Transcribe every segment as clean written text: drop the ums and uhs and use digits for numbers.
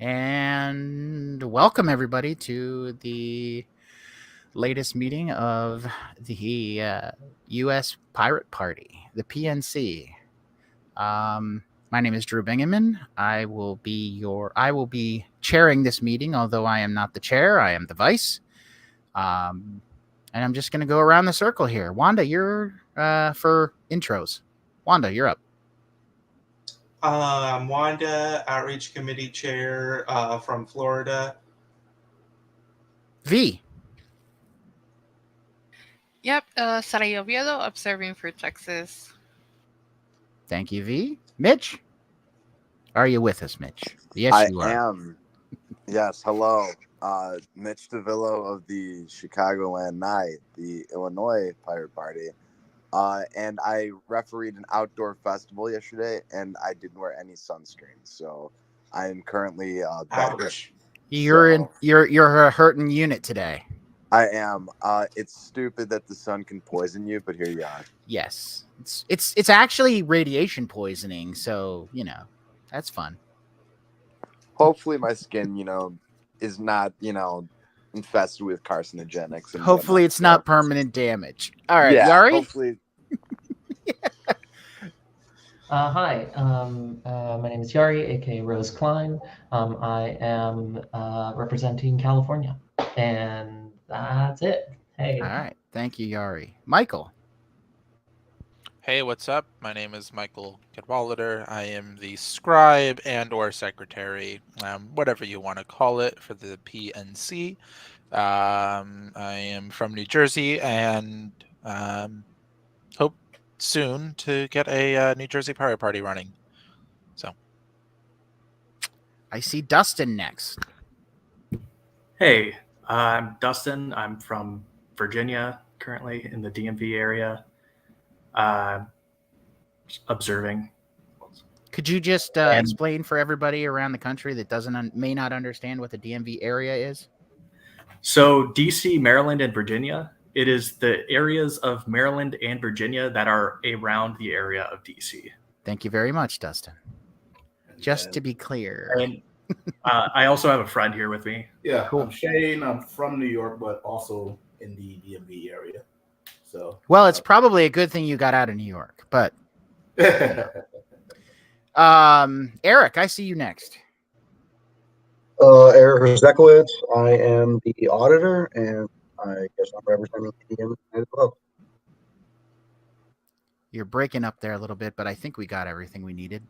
And welcome everybody to the latest meeting of the U.S. Pirate Party, the PNC. My name is Drew Bingaman. I will be chairing this meeting, although I am not the chair. I am the vice. And I'm just going to go around the circle here. Wanda, you're for intros. Wanda, you're up. I'm Wanda, Outreach Committee Chair from Florida. V. Yep, Saray Oviedo, observing for Texas. Thank you, V. Mitch? Are you with us, Mitch? Yes, you are. I am. Yes, hello. Mitch DeVillo of the Chicagoland Night, the Illinois Pirate Party. And I refereed an outdoor festival yesterday, and I didn't wear any sunscreen, so I am currently better. You're a hurting unit today. I am. It's stupid that the sun can poison you, but here you are. Yes, it's actually radiation poisoning, so that's fun. Hopefully, my skin, is not, infested with carcinogenics. And hopefully, it's not permanent damage. All right, yeah, Yari. Hopefully. Hi, my name is Yari, aka Rose Klein. I am representing California, and that's it. Hey. All right, thank you, Yari. Michael. Hey, what's up? My name is Michael Cadwallader. I am the scribe and/or secretary, whatever you want to call it, for the PNC. I am from New Jersey and hope soon to get a New Jersey Pirate Party running. So, I see Dustin next. Hey, I'm Dustin. I'm from Virginia, currently in the DMV area. Observing. Could you just explain for everybody around the country that may not understand what the DMV area is? So DC, Maryland, and Virginia. It is the areas of Maryland and Virginia that are around the area of DC. Thank you very much, Dustin. Just to be clear. And I also have a friend here with me. Yeah, cool. I'm Shane. I'm from New York, but also in the DMV area. So, well, it's probably a good thing you got out of New York, but Eric, I see you next. Eric Zekowitz. I am the auditor, and I guess I'm representing the DMV as well. You're breaking up there a little bit, but I think we got everything we needed.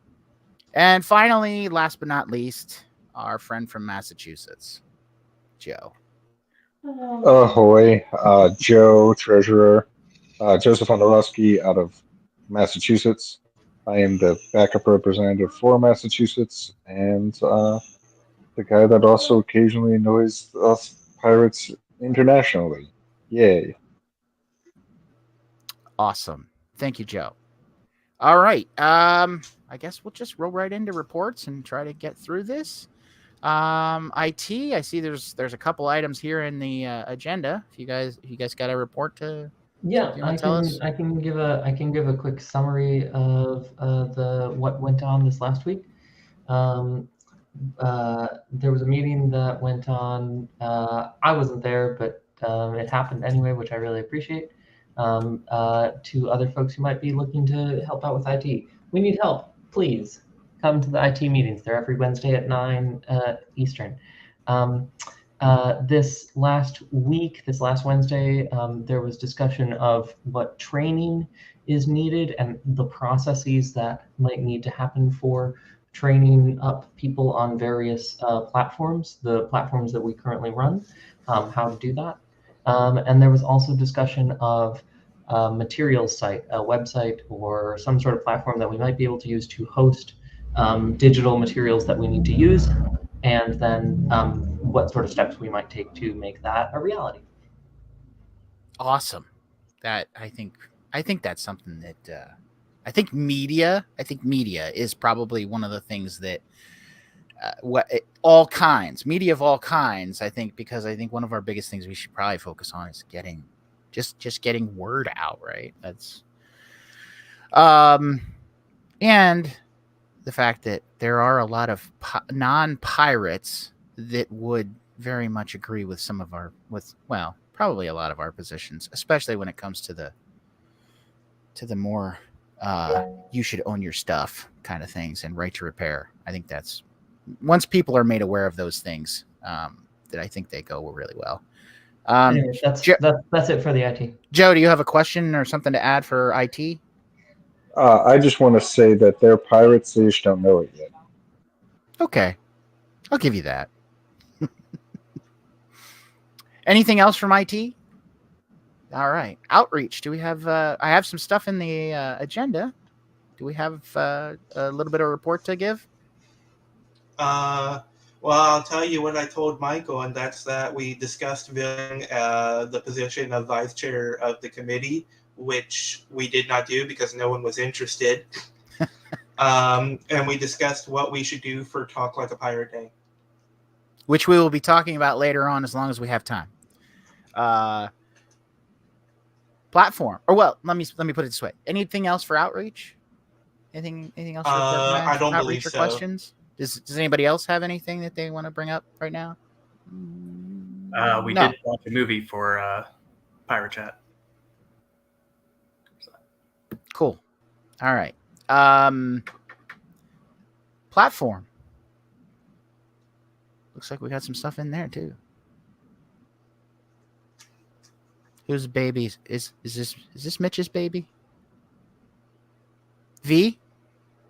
And finally, last but not least, our friend from Massachusetts, Joe. Ahoy, Joe, treasurer, Joseph Wondolowski out of Massachusetts. I am the backup representative for Massachusetts and the guy that also occasionally annoys us pirates internationally. Yay. Awesome. Thank you, Joe. All right. I guess we'll just roll right into reports and try to get through this. IT, I see there's a couple items here in the agenda. If you guys got a report to I can give a quick summary of what went on this last week. There was a meeting that went on. I wasn't there, but it happened anyway, which I really appreciate. To other folks who might be looking to help out with IT, we need help. Please come to the IT meetings. They're every Wednesday at 9 Eastern. This last Wednesday, there was discussion of what training is needed and the processes that might need to happen for training up people on various platforms, the platforms that we currently run, how to do that. And there was also discussion of a materials site, a website, or some sort of platform that we might be able to use to host digital materials that we need to use, and then what sort of steps we might take to make that a reality. Awesome. That I think that's something that I think media is probably one of the things that media of all kinds, I think, because I think one of our biggest things we should probably focus on is getting word out, right? That's and the fact that there are a lot of non-pirates that would very much agree with some of our, probably a lot of our positions, especially when it comes to the more you should own your stuff kind of things and right to repair. I think that's, once people are made aware of those things, that I think they go really well. Anyway, that's it for the IT. Joe, do you have a question or something to add for IT? I just want to say that they're pirates. They just don't know it yet. Okay, I'll give you that. Anything else from IT? All right, outreach. Do we have? I have some stuff in the agenda. Do we have a little bit of report to give? Well, I'll tell you what I told Michael, and that's that we discussed filling the position of vice chair of the committee, which we did not do because no one was interested. And we discussed what we should do for Talk Like a Pirate Day, Which we will be talking about later on, as long as we have time. Platform, or well, let me put it this way. Anything else for outreach? Anything else? For I don't outreach believe or so. Questions? Does anybody else have anything that they want to bring up right now? We No. did watch a movie for Pirate Chat. Cool. All right. Platform. Looks like we got some stuff in there too. Whose baby is this Mitch's baby? V?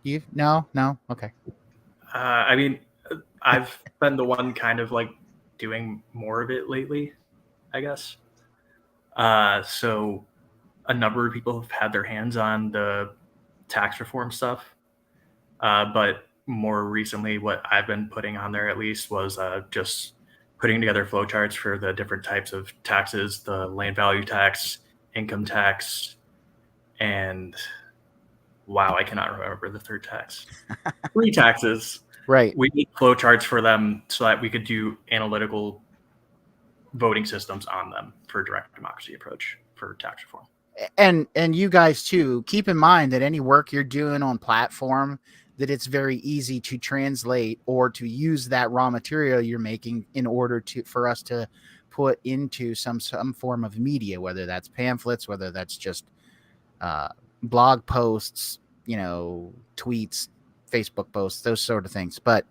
You? No. Okay. I mean, I've been the one kind of like doing more of it lately, I guess. So a number of people have had their hands on the tax reform stuff. But more recently, what I've been putting on there at least was just putting together flowcharts for the different types of taxes, the land value tax, income tax, and wow, I cannot remember the third tax. 3 taxes. Right. We need flowcharts for them so that we could do analytical voting systems on them for direct democracy approach for tax reform. And you guys too, keep in mind that any work you're doing on platform, that it's very easy to translate or to use that raw material you're making in order for us to put into some form of media, whether that's pamphlets, whether that's just blog posts, tweets, Facebook posts, those sort of things. But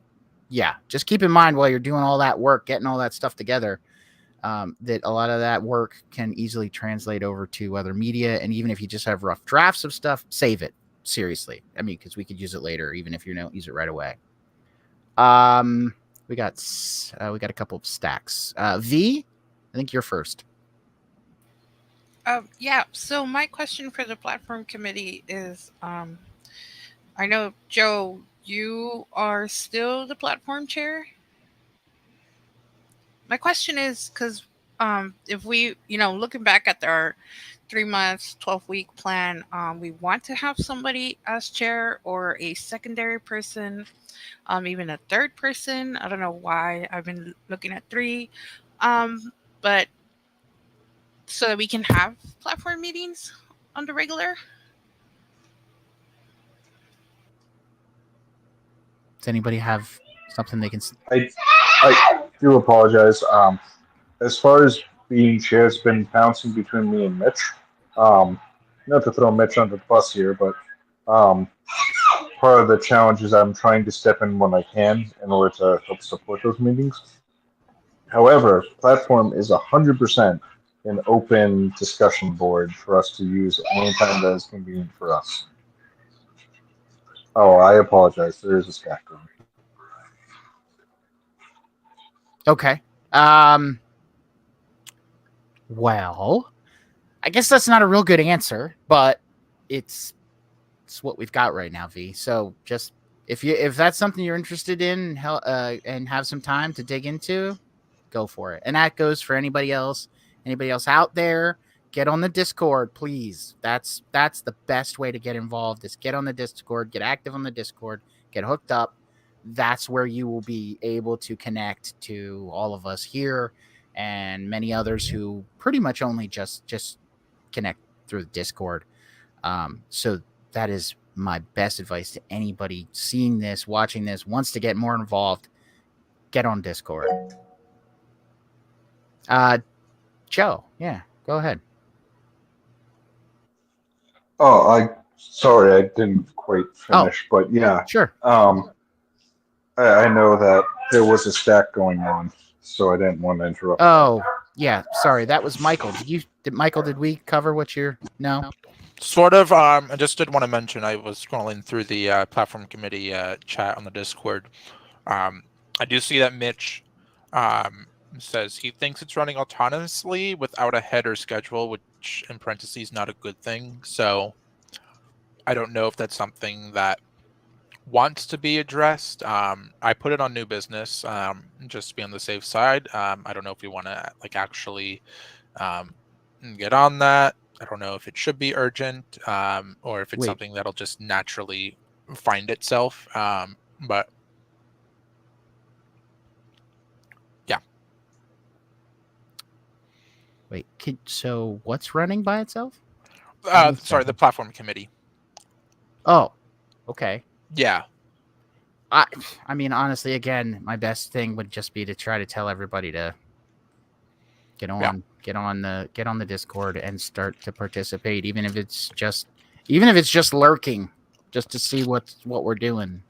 yeah, just keep in mind while you're doing all that work, getting all that stuff together, that a lot of that work can easily translate over to other media. And even if you just have rough drafts of stuff, save it. Seriously. I mean, because we could use it later, even if you don't use it right away. We got a couple of stacks. V, I think you're first. Yeah. So my question for the platform committee is, I know, Joe, you are still the platform chair. My question is, because if we, looking back at our 3 months, 12-week plan, we want to have somebody as chair or a secondary person, even a third person. I don't know why I've been looking at 3, but so that we can have platform meetings on the regular. Does anybody have something they can? I do apologize. As far as being chair, it's been bouncing between me and Mitch. Not to throw Mitch under the bus here, but part of the challenge is I'm trying to step in when I can in order to help support those meetings. However, platform is 100% an open discussion board for us to use anytime that is convenient for us. Oh, I apologize. There is a stack room. Okay. Well, I guess that's not a real good answer, but it's what we've got right now, V. So just if that's something you're interested in and have some time to dig into, go for it. And that goes for anybody else out there. Get on the Discord, please. That's the best way to get involved, is get on the Discord, get active on the Discord, get hooked up. That's where you will be able to connect to all of us here and many others who pretty much only just connect through the Discord. So that is my best advice to anybody seeing this, watching this, wants to get more involved, get on Discord. Joe, yeah, go ahead. Oh, sorry, I didn't quite finish, but yeah, Sure. I know that there was a stack going on, so I didn't want to interrupt. Oh, yeah, sorry, that was Michael. Did we cover what you're? No. Sort of. I just did want to mention I was scrolling through the platform committee chat on the Discord. I do see that Mitch says he thinks it's running autonomously without a header schedule, which in parentheses not a good thing. So I don't know if that's something that wants to be addressed. I put it on new business just to be on the safe side. I don't know if we want to actually get on that. I don't know if it should be urgent or if it's something that'll just naturally find itself. But yeah. Wait, so what's running by itself? Sorry, the platform committee. Oh, okay. Yeah. I mean, honestly, again, my best thing would just be to try to tell everybody to get on the Discord and start to participate, even if it's just lurking, just to see what we're doing,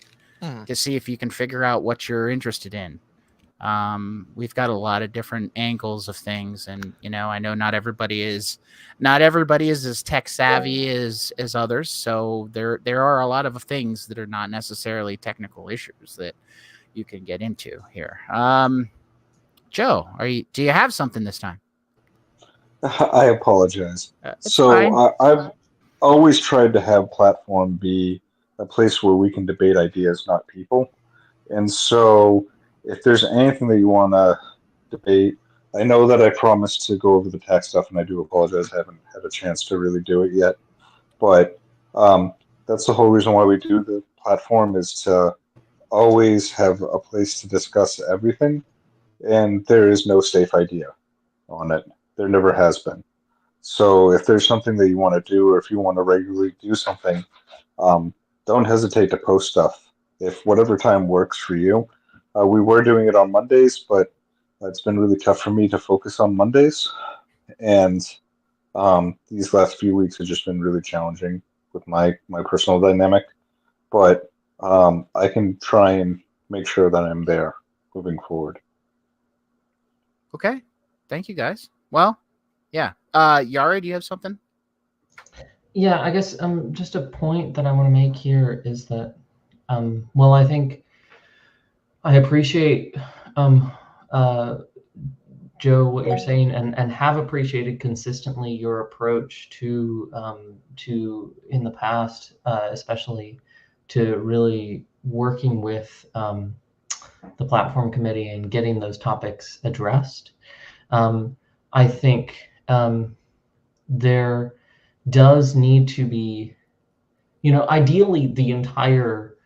to see if you can figure out what you're interested in. We've got a lot of different angles of things, and I know not everybody is as tech savvy as others, so there are a lot of things that are not necessarily technical issues that you can get into here. Joe, do you have something this time? I apologize. Fine. I've always tried to have platform be a place where we can debate ideas, not people. And so if there's anything that you want to debate, I know that I promised to go over the tax stuff, and I do apologize. I haven't had a chance to really do it yet. But that's the whole reason why we do the platform, is to always have a place to discuss everything. And there is no safe idea on it. There never has been. So if there's something that you want to do, or if you want to regularly do something, don't hesitate to post stuff. If whatever time works for you. We were doing it on Mondays, but it's been really tough for me to focus on Mondays. And these last few weeks have just been really challenging with my personal dynamic. But I can try and make sure that I'm there moving forward. Okay. Thank you, guys. Well, yeah. Yara, do you have something? Yeah, I guess just a point that I want to make here is that, well, I think I appreciate, Joe, what you're saying, and have appreciated consistently your approach to in the past, especially to really working with the platform committee and getting those topics addressed. I think there does need to be, ideally the entire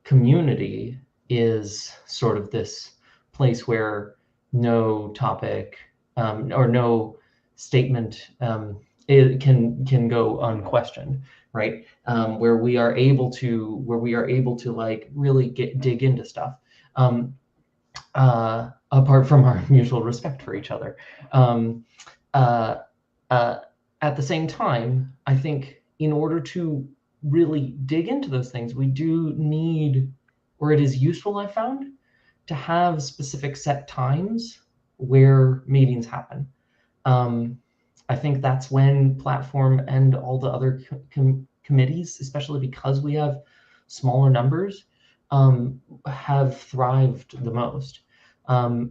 community is sort of this place where no topic or no statement it can go unquestioned, right? Where we are able to like really dig into stuff. Apart from our mutual respect for each other. At the same time, I think in order to really dig into those things, we do need, or it is useful, I found, to have specific set times where meetings happen. I think that's when platform and all the other committees, especially because we have smaller numbers, have thrived the most.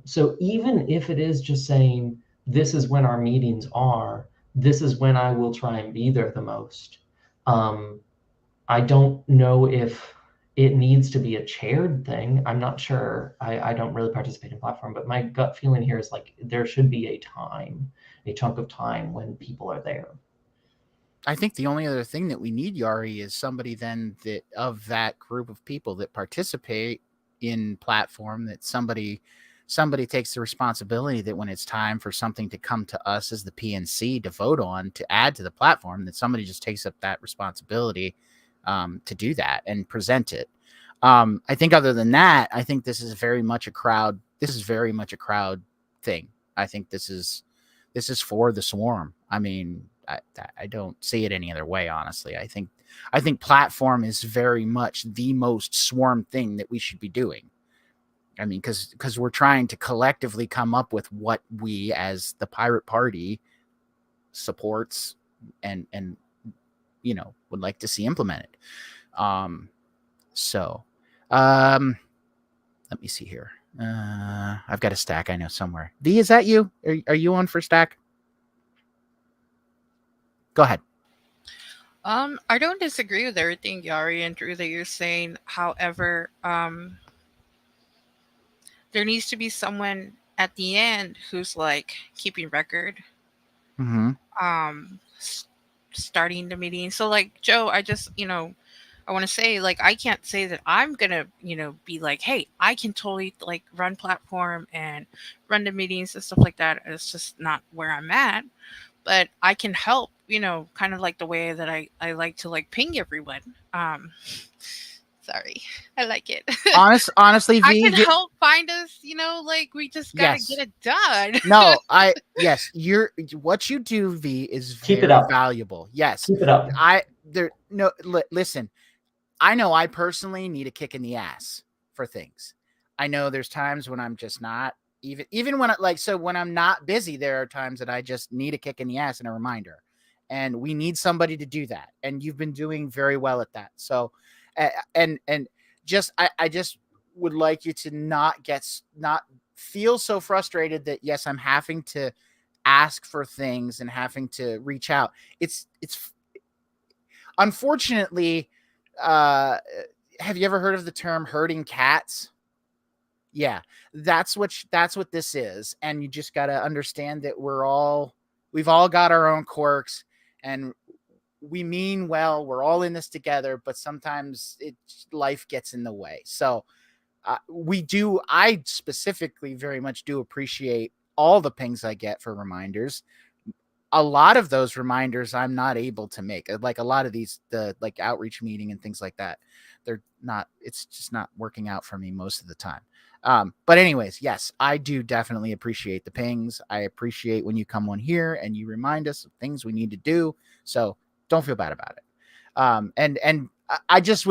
So even if it is just saying, this is when our meetings are, this is when I will try and be there the most. I don't know if it needs to be a chaired thing. I'm not sure. I don't really participate in platform, but my gut feeling here is like there should be a chunk of time when people are there. I think the only other thing that we need, Yari, is somebody then that of that group of people that participate in platform, that somebody takes the responsibility that when it's time for something to come to us as the PNC to vote on, to add to the platform, that somebody just takes up that responsibility to do that and present it. I think other than that, I think this is very much a crowd. This is very much a crowd thing. I think this is for the swarm. I mean, I don't see it any other way, honestly. I think platform is very much the most swarm thing that we should be doing. I mean, because we're trying to collectively come up with what we as the Pirate Party supports and would like to see implemented. Let me see here. I've got a stack I know somewhere. V, is that you? Are you on for stack? Go ahead. I don't disagree with everything Yari and Drew that you're saying. However, there needs to be someone at the end who's like keeping record, starting the meeting. So like Joe, I just, I want to say, like, I can't say that I'm going to, be like, hey, I can totally like run platform and run the meetings and stuff like that. It's just not where I'm at, but I can help, kind of like the way that I like to like ping everyone. Sorry, I like it. Honestly, V, I can help find us, like we just gotta get it done. No, yes, what you do, V, is Keep very it up. valuable. Yes, Keep it up. Listen, I know I personally need a kick in the ass for things. I know there's times when I'm just not even when when I'm not busy, there are times that I just need a kick in the ass and a reminder. And we need somebody to do that. And you've been doing very well at that. So, and just, I just would like you to not feel so frustrated that, yes, I'm having to ask for things and having to reach out. It's unfortunately, have you ever heard of the term herding cats? Yeah, that's what this is. And you just got to understand that we've all got our own quirks, and we mean well. We're all in this together, but sometimes life gets in the way. So I specifically very much do appreciate all the pings I get for reminders. A lot of those reminders I'm not able to make. Like a lot of these, the like outreach meeting and things like that, it's just not working out for me most of the time. But anyways, yes, I do definitely appreciate the pings. I appreciate when you come on here and you remind us of things we need to do. So don't feel bad about it. And I just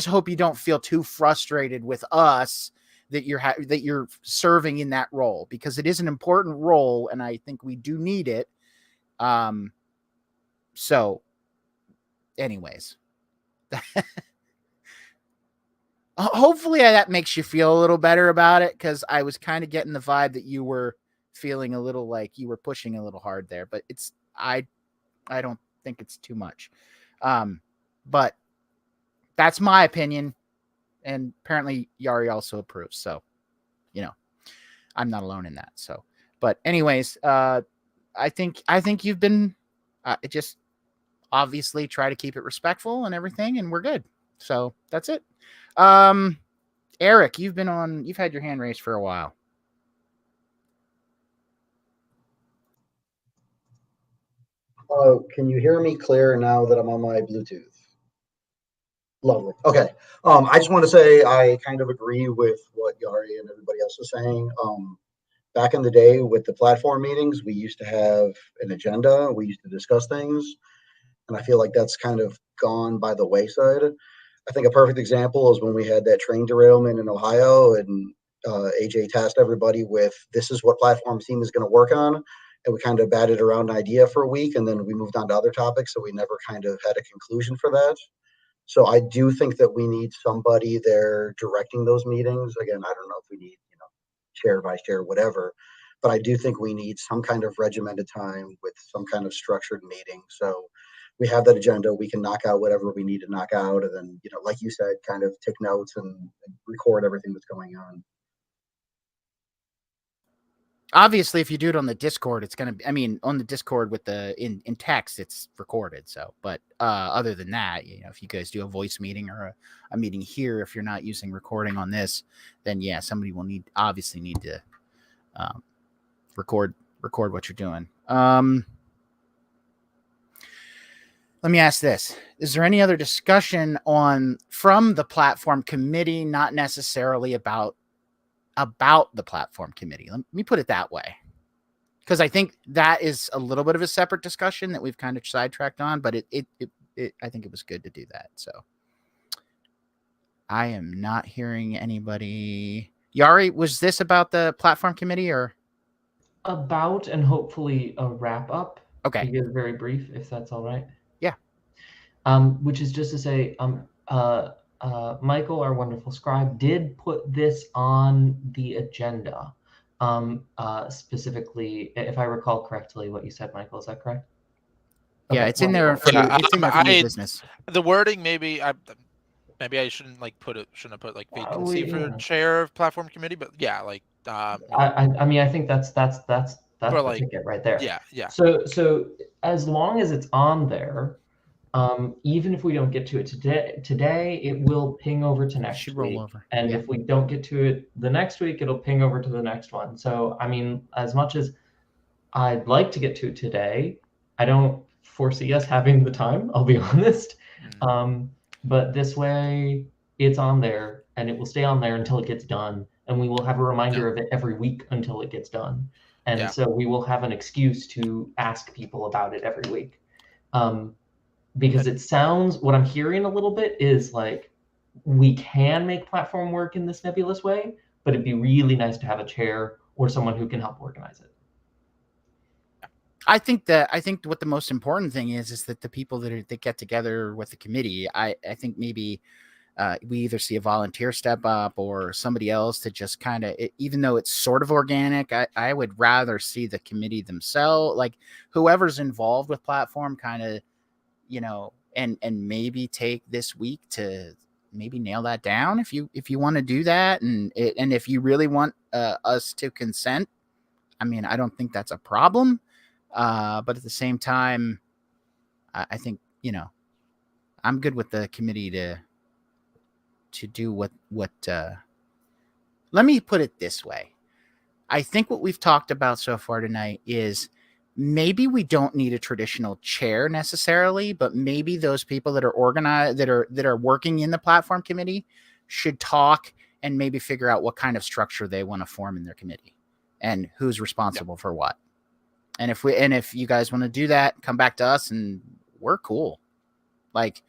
hope you don't feel too frustrated with us that you're serving in that role, because it is an important role and I think we do need it. So anyways, hopefully that makes you feel a little better about it, because I was kind of getting the vibe that you were feeling a little like you were pushing a little hard there, but I don't think it's too much. But that's my opinion, and apparently Yari also approves. So, I'm not alone in that. So, but anyways, I think you've been just obviously try to keep it respectful and everything, and we're good. So that's it. Eric, you've had your hand raised for a while. Can you hear me clear now that I'm on my Bluetooth? Lovely. Okay. I just want to say I kind of agree with what Yari and everybody else is saying. Back in the day with the platform meetings, we used to have an agenda. We used to discuss things. And I feel like that's kind of gone by the wayside. I think a perfect example is when we had that train derailment in Ohio, and AJ tasked everybody with, this is what platform team is going to work on. And we kind of batted around an idea for a week, and then we moved on to other topics. So we never kind of had a conclusion for that. So I do think that we need somebody there directing those meetings. Again, I don't know if we need, chair, vice chair, whatever, but I do think we need some kind of regimented time with some kind of structured meeting. So we have that agenda, we can knock out whatever we need to knock out. And then, like you said, kind of take notes and record everything that's going on. Obviously, if you do it on the Discord, it's going to be, on the Discord with in text, it's recorded. So, but other than that, if you guys do a voice meeting or a meeting here, if you're not using recording on this, then yeah, somebody will obviously need to record what you're doing. Let me ask this. Is there any other discussion from the platform committee, not necessarily about the platform committee? Let me put it that way. Because I think that is a little bit of a separate discussion that we've kind of sidetracked on, but I think it was good to do that. So I am not hearing anybody. Yari, was this about the platform committee or? About and hopefully a wrap up. Okay. To get very brief, if that's all right. Yeah. Which is just to say, Michael, our wonderful scribe, did put this on the agenda. Specifically, if I recall correctly, what you said, Michael, is that correct? Yeah, Okay, it's in there for Yeah, it's in there for new business. The wording, maybe I shouldn't like shouldn't have put like vacancy for chair of platform committee, but yeah, like I mean, I think that's the like, ticket right there. Yeah. So as long as it's on there, even if we don't get to it today, it will ping over to next Should week. roll over. And Yeah. if we don't get to it the next week, it'll ping over to the next one. So, I mean, as much as I'd like to get to it today, I don't foresee us having the time, I'll be honest. But this way, it's on there, and it will stay on there until it gets done. And we will have a reminder of it every week until it gets done. And so we will have an excuse to ask people about it every week. Because it sounds, what I'm hearing a little bit is like, we can make platform work in this nebulous way, but it'd be really nice to have a chair or someone who can help organize it. I think what the most important thing is that the people that get together with the committee, I think maybe we either see a volunteer step up or somebody else to just kind of, even though it's sort of organic, I would rather see the committee themselves, like whoever's involved with platform kind of, and maybe take this week to maybe nail that down if you want to do that. And if you really want us to consent, I mean, I don't think that's a problem. But at the same time, I think, I'm good with the committee to do what let me put it this way. I think what we've talked about so far tonight is maybe we don't need a traditional chair necessarily, but maybe those people that are organized, that are working in the platform committee should talk and maybe figure out what kind of structure they want to form in their committee and who's responsible for what. And if you guys want to do that, come back to us and we're cool. Like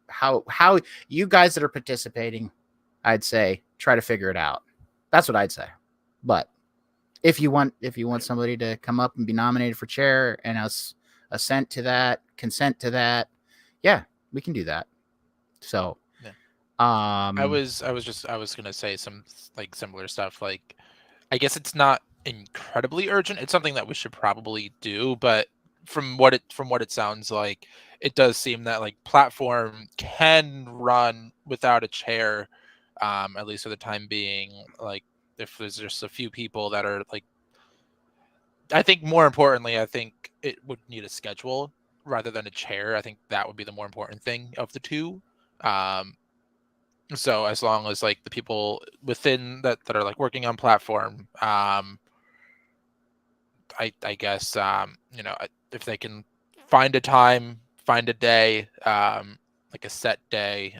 how you guys that are participating, I'd say try to figure it out. That's what I'd say. But if you want somebody to come up and be nominated for chair and us consent to that, yeah, we can do that. So, I was gonna say some like similar stuff. Like, I guess it's not incredibly urgent. It's something that we should probably do, but from what it sounds like, it does seem that like platform can run without a chair, at least for the time being. Like, if there's just a few people that are like, I think more importantly, I think it would need a schedule rather than a chair. I think that would be the more important thing of the two. So as long as like the people within that are like working on platform, I guess if they can find a time, find a day, like a set day,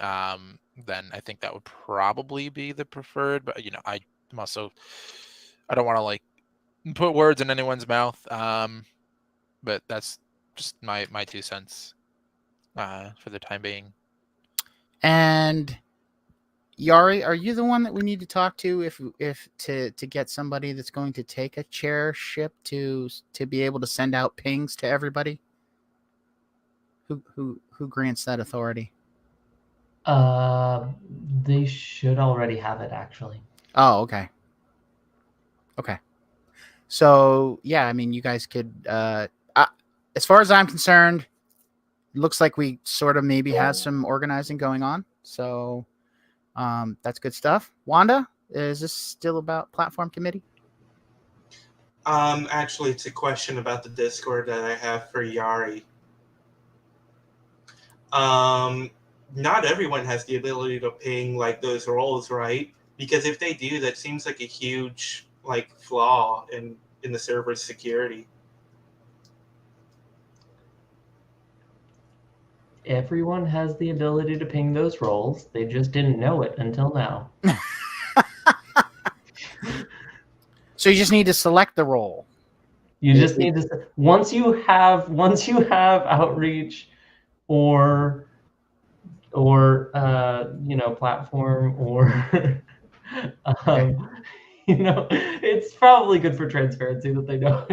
then I think that would probably be the preferred. But I don't want to like put words in anyone's mouth. But that's just my 2 cents for the time being. And Yari, are you the one that we need to talk to if to get somebody that's going to take a chairship to be able to send out pings to everybody? Who grants that authority? They should already have it, actually. Oh, okay. So yeah, I mean, you guys could. As far as I'm concerned, it looks like we sort of maybe have some organizing going on. So. That's good stuff. Wanda, is this still about platform committee? Actually, it's a question about the Discord that I have for Yari. Not everyone has the ability to ping like those roles, right? Because if they do, that seems like a huge like flaw in the server's security. Everyone has the ability to ping those roles. They just didn't know it until now. So you just need to select the role. You just need to once you have outreach or platform or it's probably good for transparency that they know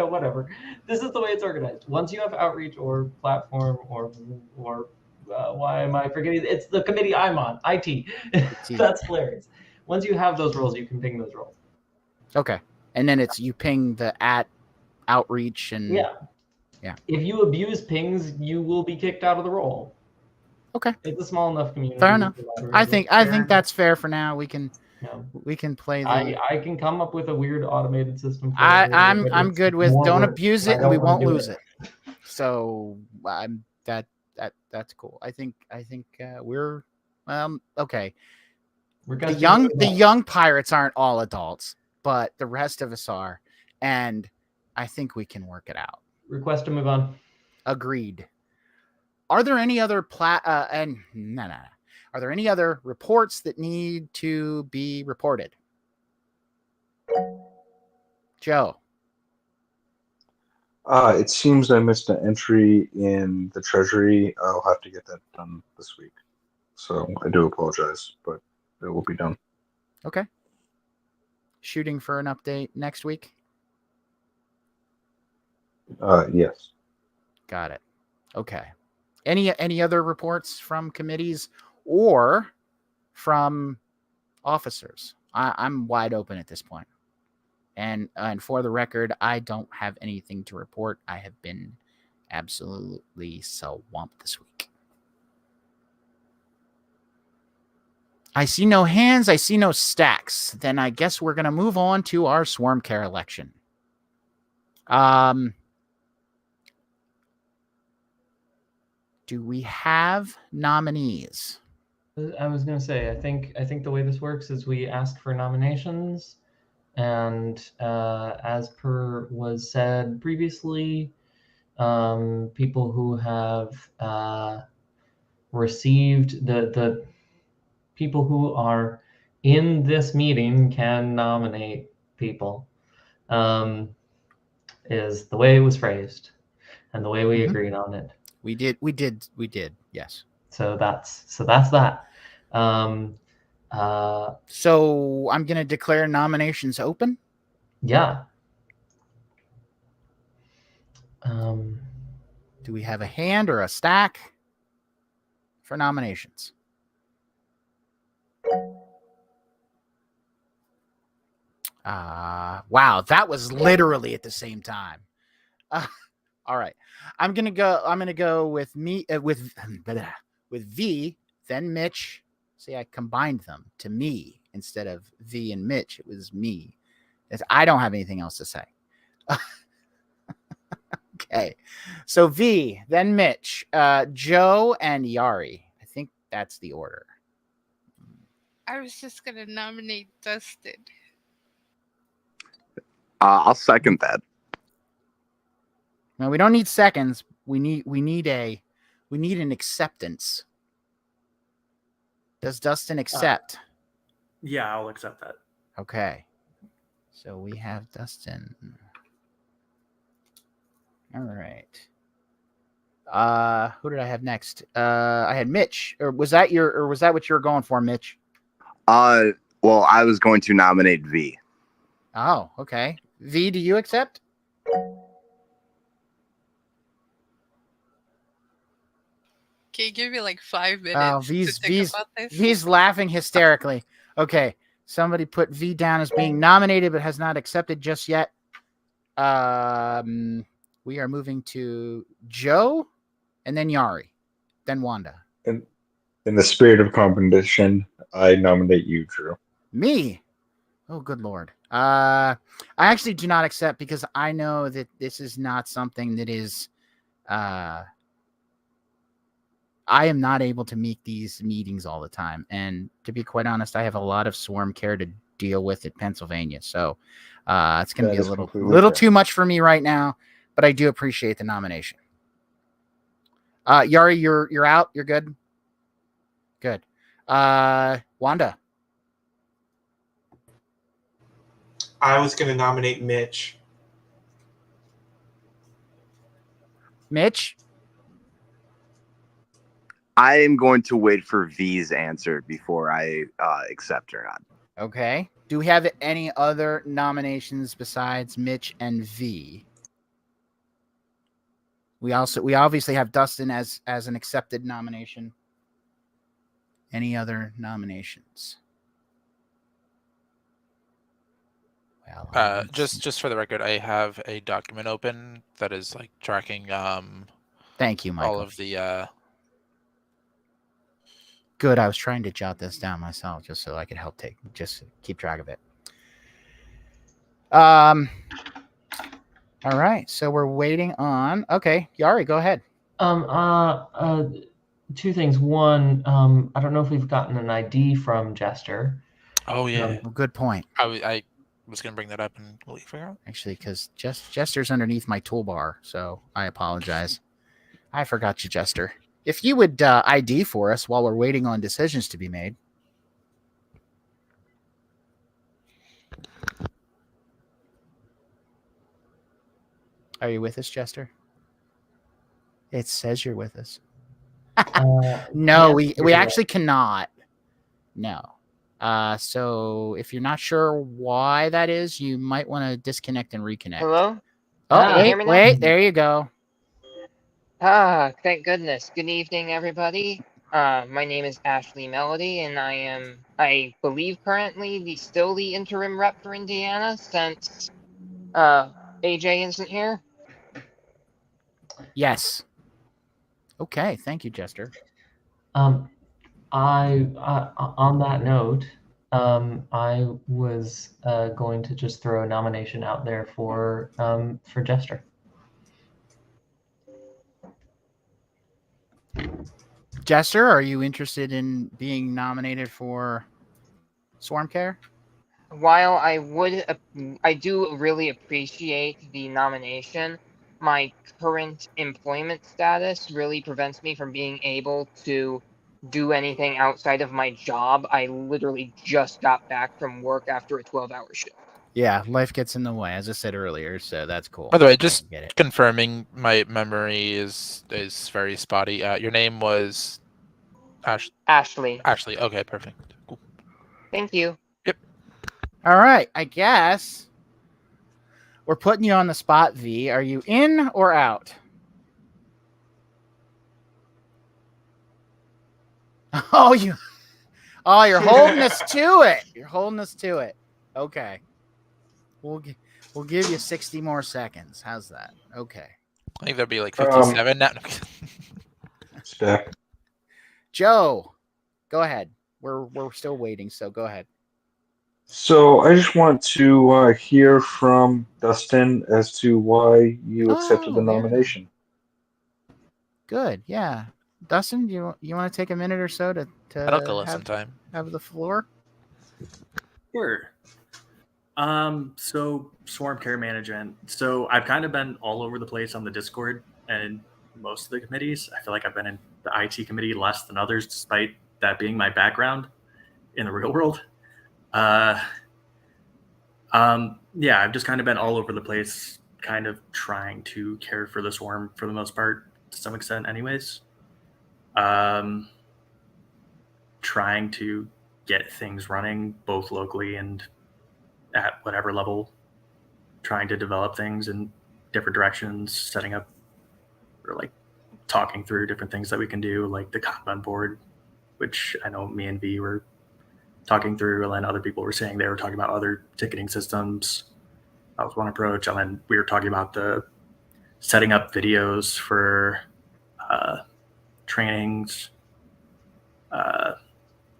whatever. This is the way it's organized. Once you have outreach or platform or why am I forgetting? It's the committee I'm on, IT. That's hilarious. Once you have those roles, you can ping those roles. Okay. And then you ping the outreach and yeah. If you abuse pings, you will be kicked out of the role. Okay. It's a small enough community. Fair enough. I think that's fair for now. We can play the I can come up with a weird automated system for I'm good with don't abuse it and we won't lose it. So that's cool. I think we're okay. The young pirates aren't all adults, but the rest of us are, and I think we can work it out. Request to move on. Agreed. Are there any other Are there any other reports that need to be reported? Joe. It seems I missed an entry in the Treasury. I'll have to get that done this week. So I do apologize, but it will be done. Okay. Shooting for an update next week? Yes. Got it. Okay. Any other reports from committees or from officers? I'm wide open at this point. And for the record, I don't have anything to report. I have been absolutely swamped this week. I see no hands. I see no stacks. Then I guess we're going to move on to our Swarm Care election. Do we have nominees? I was going to say, I think the way this works is we ask for nominations, and as per was said previously, people who have received the people who are in this meeting can nominate people. Is the way it was phrased, and the way we agreed on it. We did. Yes. So that's that. So I'm going to declare nominations open. Yeah. Do we have a hand or a stack for nominations? Wow, that was literally at the same time. All right. I'm gonna go with with V, then Mitch. See, I combined them to me instead of V and Mitch. It was me. I don't have anything else to say. Okay. So V, then Mitch, Joe, and Yari. I think that's the order. I was just gonna nominate Dustin. I'll second that. No, we don't need seconds. We need an acceptance. Does Dustin accept? Yeah, I'll accept that. Okay. So we have Dustin. All right. Who did I have next? I had Mitch. Or was that what you were going for, Mitch? Well, I was going to nominate V. Oh, okay. V, do you accept? Can you give me like 5 minutes to think about this? V's laughing hysterically. Okay. Somebody put V down as being nominated but has not accepted just yet. We are moving to Joe and then Yari, then Wanda. In the spirit of competition, I nominate you, Drew. Me? Oh, good Lord. I actually do not accept because I know that this is not something that is I am not able to meet these meetings all the time. And to be quite honest, I have a lot of Swarm Care to deal with in Pennsylvania. So it's going to be a little too much for me right now, but I do appreciate the nomination. Yari, you're out. You're good. Good. Wanda. I was going to nominate Mitch. Mitch. I am going to wait for V's answer before I accept or not. Okay. Do we have any other nominations besides Mitch and V? We obviously have Dustin as an accepted nomination. Any other nominations? Well, just for the record, I have a document open that is like tracking thank you, Michael. all of the Good. I was trying to jot this down myself just so I could help just keep track of it. All right. So we're waiting on. Okay, Yari, go ahead. Two things. One, I don't know if we've gotten an ID from Jester. Oh yeah, good point. I was gonna bring that up and we'll figure out. Actually, because Jester's underneath my toolbar, so I apologize. I forgot you, Jester. If you would ID for us while we're waiting on decisions to be made. Are you with us, Jester? It says you're with us. No, yes, we actually cannot. No. So if you're not sure why that is, you might want to disconnect and reconnect. Hello? Oh, Hear me now? wait, there you go. Thank goodness. Good evening, everybody. My name is Ashley Melody, and I am, I believe, currently still the interim rep for Indiana since AJ isn't here. Yes. Okay, thank you, Jester. On that note, I was going to just throw a nomination out there for Jester. Jester, are you interested in being nominated for Swarm Care? While I do really appreciate the nomination, my current employment status really prevents me from being able to do anything outside of my job. I literally just got back from work after a 12-hour shift. Yeah, life gets in the way, as I said earlier, so that's cool. By the way, I just get it. confirming, my memory is very spotty. Your name was Ashley. Ashley. Okay, perfect. Cool. Thank you. Yep. All right, I guess we're putting you on the spot, V. Are you in or out? Oh, you're holding us to it. You're holding us to it. Okay. We'll give you 60 more seconds. How's that? Okay. I think there'll be like 57 now. Stack. Joe, go ahead. We're still waiting, so go ahead. So I just want to hear from Dustin as to why you accepted the Oh, yeah. nomination. Good. Yeah. Dustin, you want to take a minute or so to That'll kill us some time. have the floor? Sure. So Swarm Care Management. So I've kind of been all over the place on the Discord and most of the committees. I feel like I've been in the IT committee less than others, despite that being my background in the real world. Yeah, I've just kind of been all over the place, kind of trying to care for the Swarm for the most part, to some extent anyways. Trying to get things running both locally and at whatever level, trying to develop things in different directions, setting up or like talking through different things that we can do, like the Kanban board, which I know me and V were talking through, and then other people were saying they were talking about other ticketing systems. That was one approach. And then we were talking about the setting up videos for trainings,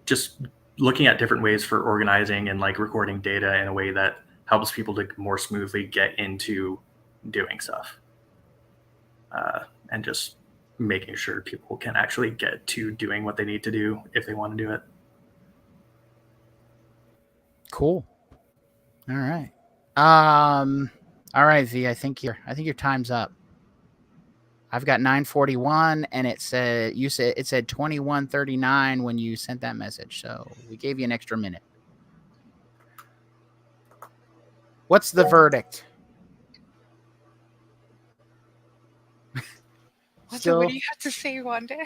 just looking at different ways for organizing and like recording data in a way that helps people to more smoothly get into doing stuff. And just making sure people can actually get to doing what they need to do if they want to do it. Cool. All right. All right, V. I think your time's up. I've got 9:41, and it said 21:39 when you sent that message. So we gave you an extra minute. What's the verdict? What Still, do you have to say, Wanda?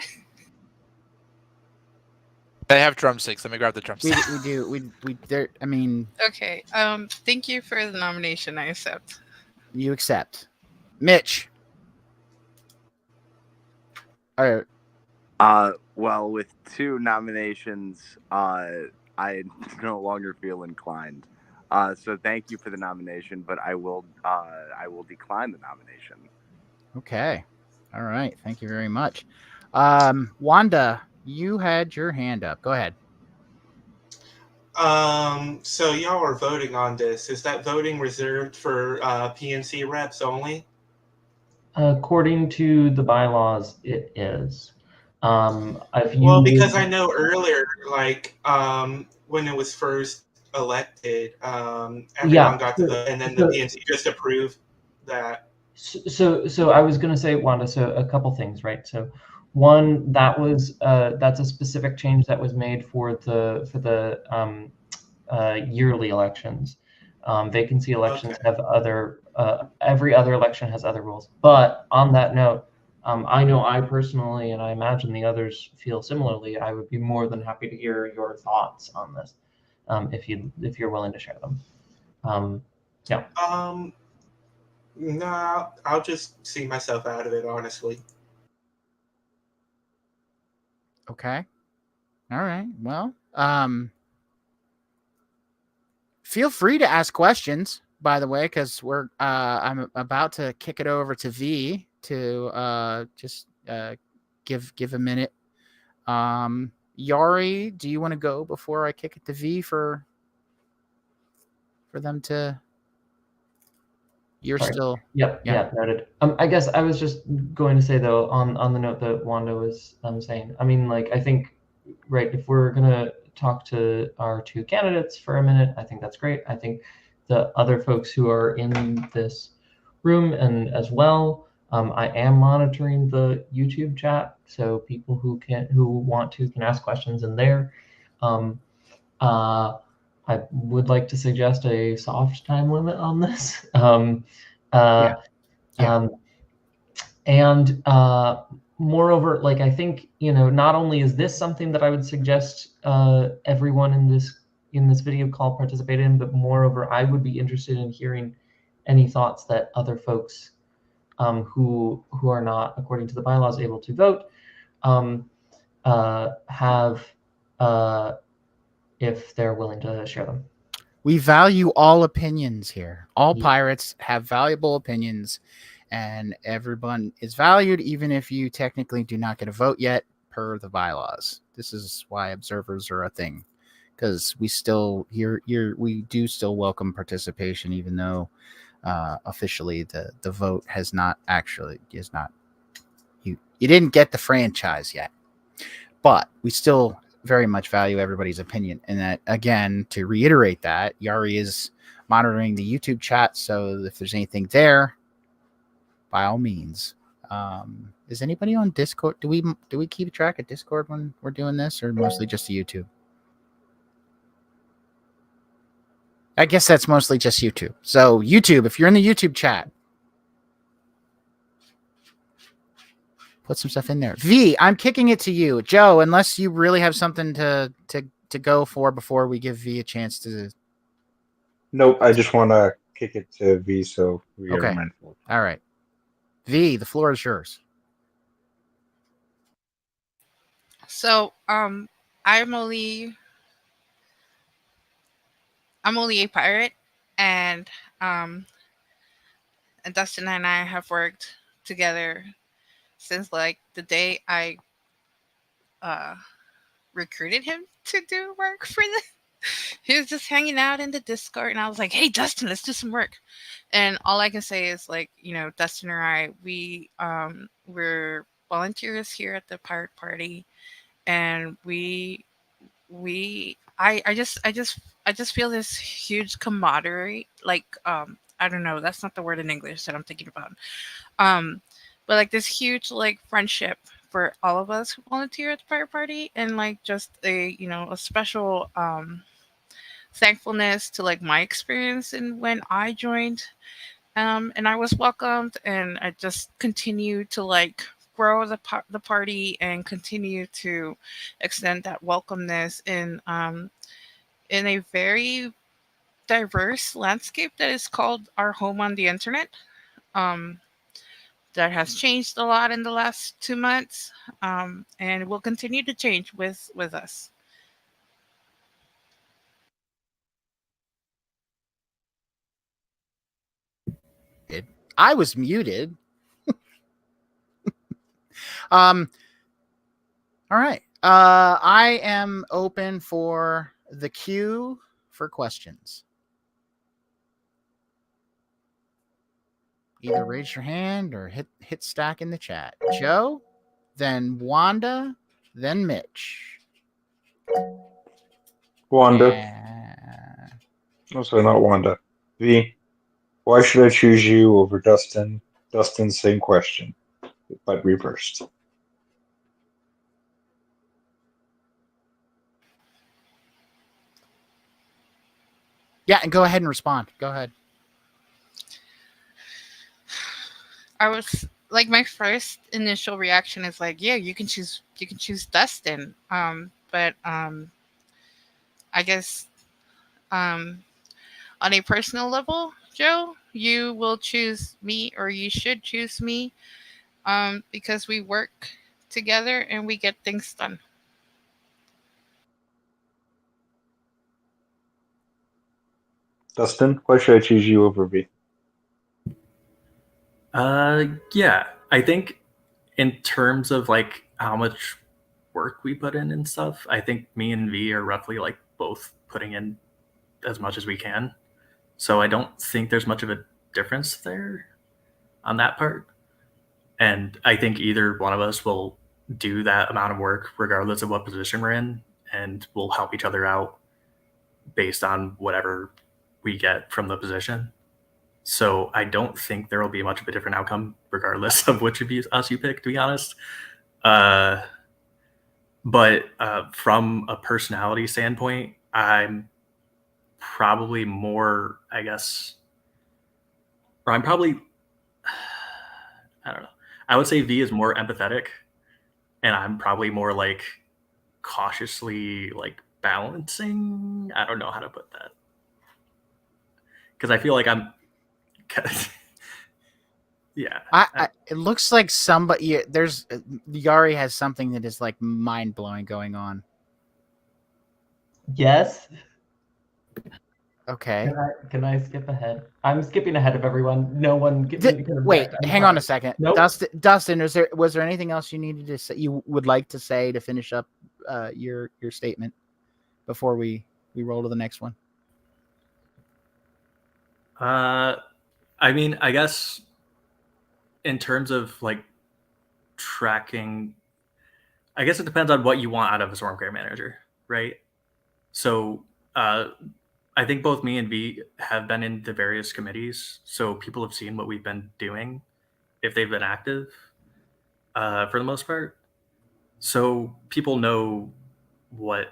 They have drumsticks. Let me grab the we drumsticks. do we there. I mean, Okay. Thank you for the nomination. I accept. you accept, Mitch. All right. Well, with 2 nominations, I no longer feel inclined. So thank you for the nomination, but I will decline the nomination. Okay. All right. Thank you very much. Wanda, you had your hand up. Go ahead. So y'all are voting on this. Is that voting reserved for PNC reps only? According to the bylaws, it is. If you Well, because would- I know earlier, like when it was first elected, everyone got to vote, and then the PNC just approved that. So I was going to say, Wanda, so a couple things, right? So one, that's a specific change that was made for the yearly elections. Vacancy elections have every other election has other rules. But on that note, I know I personally, and I imagine the others feel similarly, I would be more than happy to hear your thoughts on this, if you're willing to share them. Yeah. No, I'll just see myself out of it, honestly. Okay. All right. Well, feel free to ask questions, by the way, because I'm about to kick it over to V to just give a minute. Yari, do you want to go before I kick it to V for them to? You're Sorry. still. Yep. Yeah. Noted. I guess I was just going to say though, on the note that Wanda was saying. I mean, like, I think, right, if we're gonna talk to our 2 candidates for a minute, I think that's great. I think the other folks who are in this room and as well, I am monitoring the YouTube chat, so people who want to can ask questions in there. I would like to suggest a soft time limit on this. And moreover, like, I think, not only is this something that I would suggest everyone in this video call participate in, but moreover, I would be interested in hearing any thoughts that other folks who are not, according to the bylaws, able to vote have, if they're willing to share them. We value all opinions here. All pirates have valuable opinions, and everyone is valued, even if you technically do not get a vote yet per the bylaws. This is why observers are a thing, because we still we do still welcome participation, even though officially the vote is not you didn't get the franchise yet, but we still very much value everybody's opinion. And that, again, to reiterate that, Yari is monitoring the YouTube chat, so if there's anything there, by all means. Is anybody on Discord? Do we keep track of Discord when we're doing this, or mostly just YouTube? I guess that's mostly just YouTube. So YouTube, if you're in the YouTube chat, put some stuff in there. V, I'm kicking it to you. Joe, unless you really have something to go for before we give V a chance to. Nope, I just want to kick it to V so we are mindful. All right. V, the floor is yours. So, I'm only a pirate, and Dustin and I have worked together since like the day I recruited him to do work for them. He was just hanging out in the Discord, and I was like, "Hey, Dustin, let's do some work." And all I can say is, like, Dustin and I, we're volunteers here at the Pirate Party, and I just feel this huge camaraderie. Like, I don't know, that's not the word in English that I'm thinking about. but like this huge like friendship for all of us who volunteer at the Pirate Party, and like just a a special thankfulness to like my experience and when I joined, and I was welcomed, and I just continue to like grow the party and continue to extend that welcomeness in a very diverse landscape that is called our home on the internet. Um, that has changed a lot in the last 2 months, and will continue to change with us. I was muted. All right. I am open for the queue for questions. Either raise your hand or hit stack in the chat. Joe, then Wanda, then Mitch. Wanda. Oh, sorry, not Wanda. V. Why should I choose you over Dustin? Dustin, same question, but reversed. Yeah, and go ahead and respond. Go ahead. I was like, my first initial reaction is like, yeah, you can choose Dustin. But I guess on a personal level, Joe, you will choose me, or you should choose me, because we work together and we get things done. Dustin, why should I choose you over V? Yeah, I think in terms of like how much work we put in and stuff, I think me and V are roughly like both putting in as much as we can. So I don't think there's much of a difference there on that part. And I think either one of us will do that amount of work regardless of what position we're in, and we'll help each other out based on whatever we get from the position. So I don't think there will be much of a different outcome regardless of which of us you pick, to be honest. But from a personality standpoint, I'm probably more, I guess, or I'm probably, I don't know. I would say V is more empathetic, and I'm probably more like cautiously like balancing. I don't know how to put that, because I feel like I'm yeah. It looks like somebody there's Yari has something that is like mind blowing going on. Yes. Okay. Can I skip ahead? I'm skipping ahead of everyone. No one. Wait, hang on a second. Nope. Dustin, was there anything else you needed to say? You would like to say to finish up your statement before we roll to the next one? I mean, I guess in terms of like tracking, I guess it depends on what you want out of a storm care manager, right? So I think both me and V have been in the various committees, so people have seen what we've been doing if they've been active for the most part. So people know what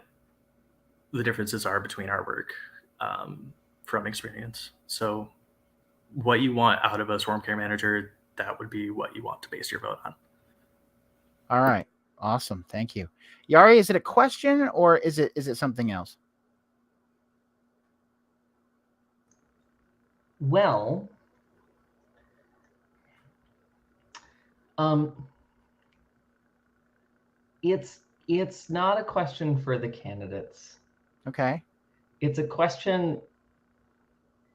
the differences are between our work from experience. So what you want out of a storm care manager, that would be what you want to base your vote on. All right. Awesome. Thank you. Yari, is it a question or is it something else? Well, it's not a question for the candidates. Okay. It's a question.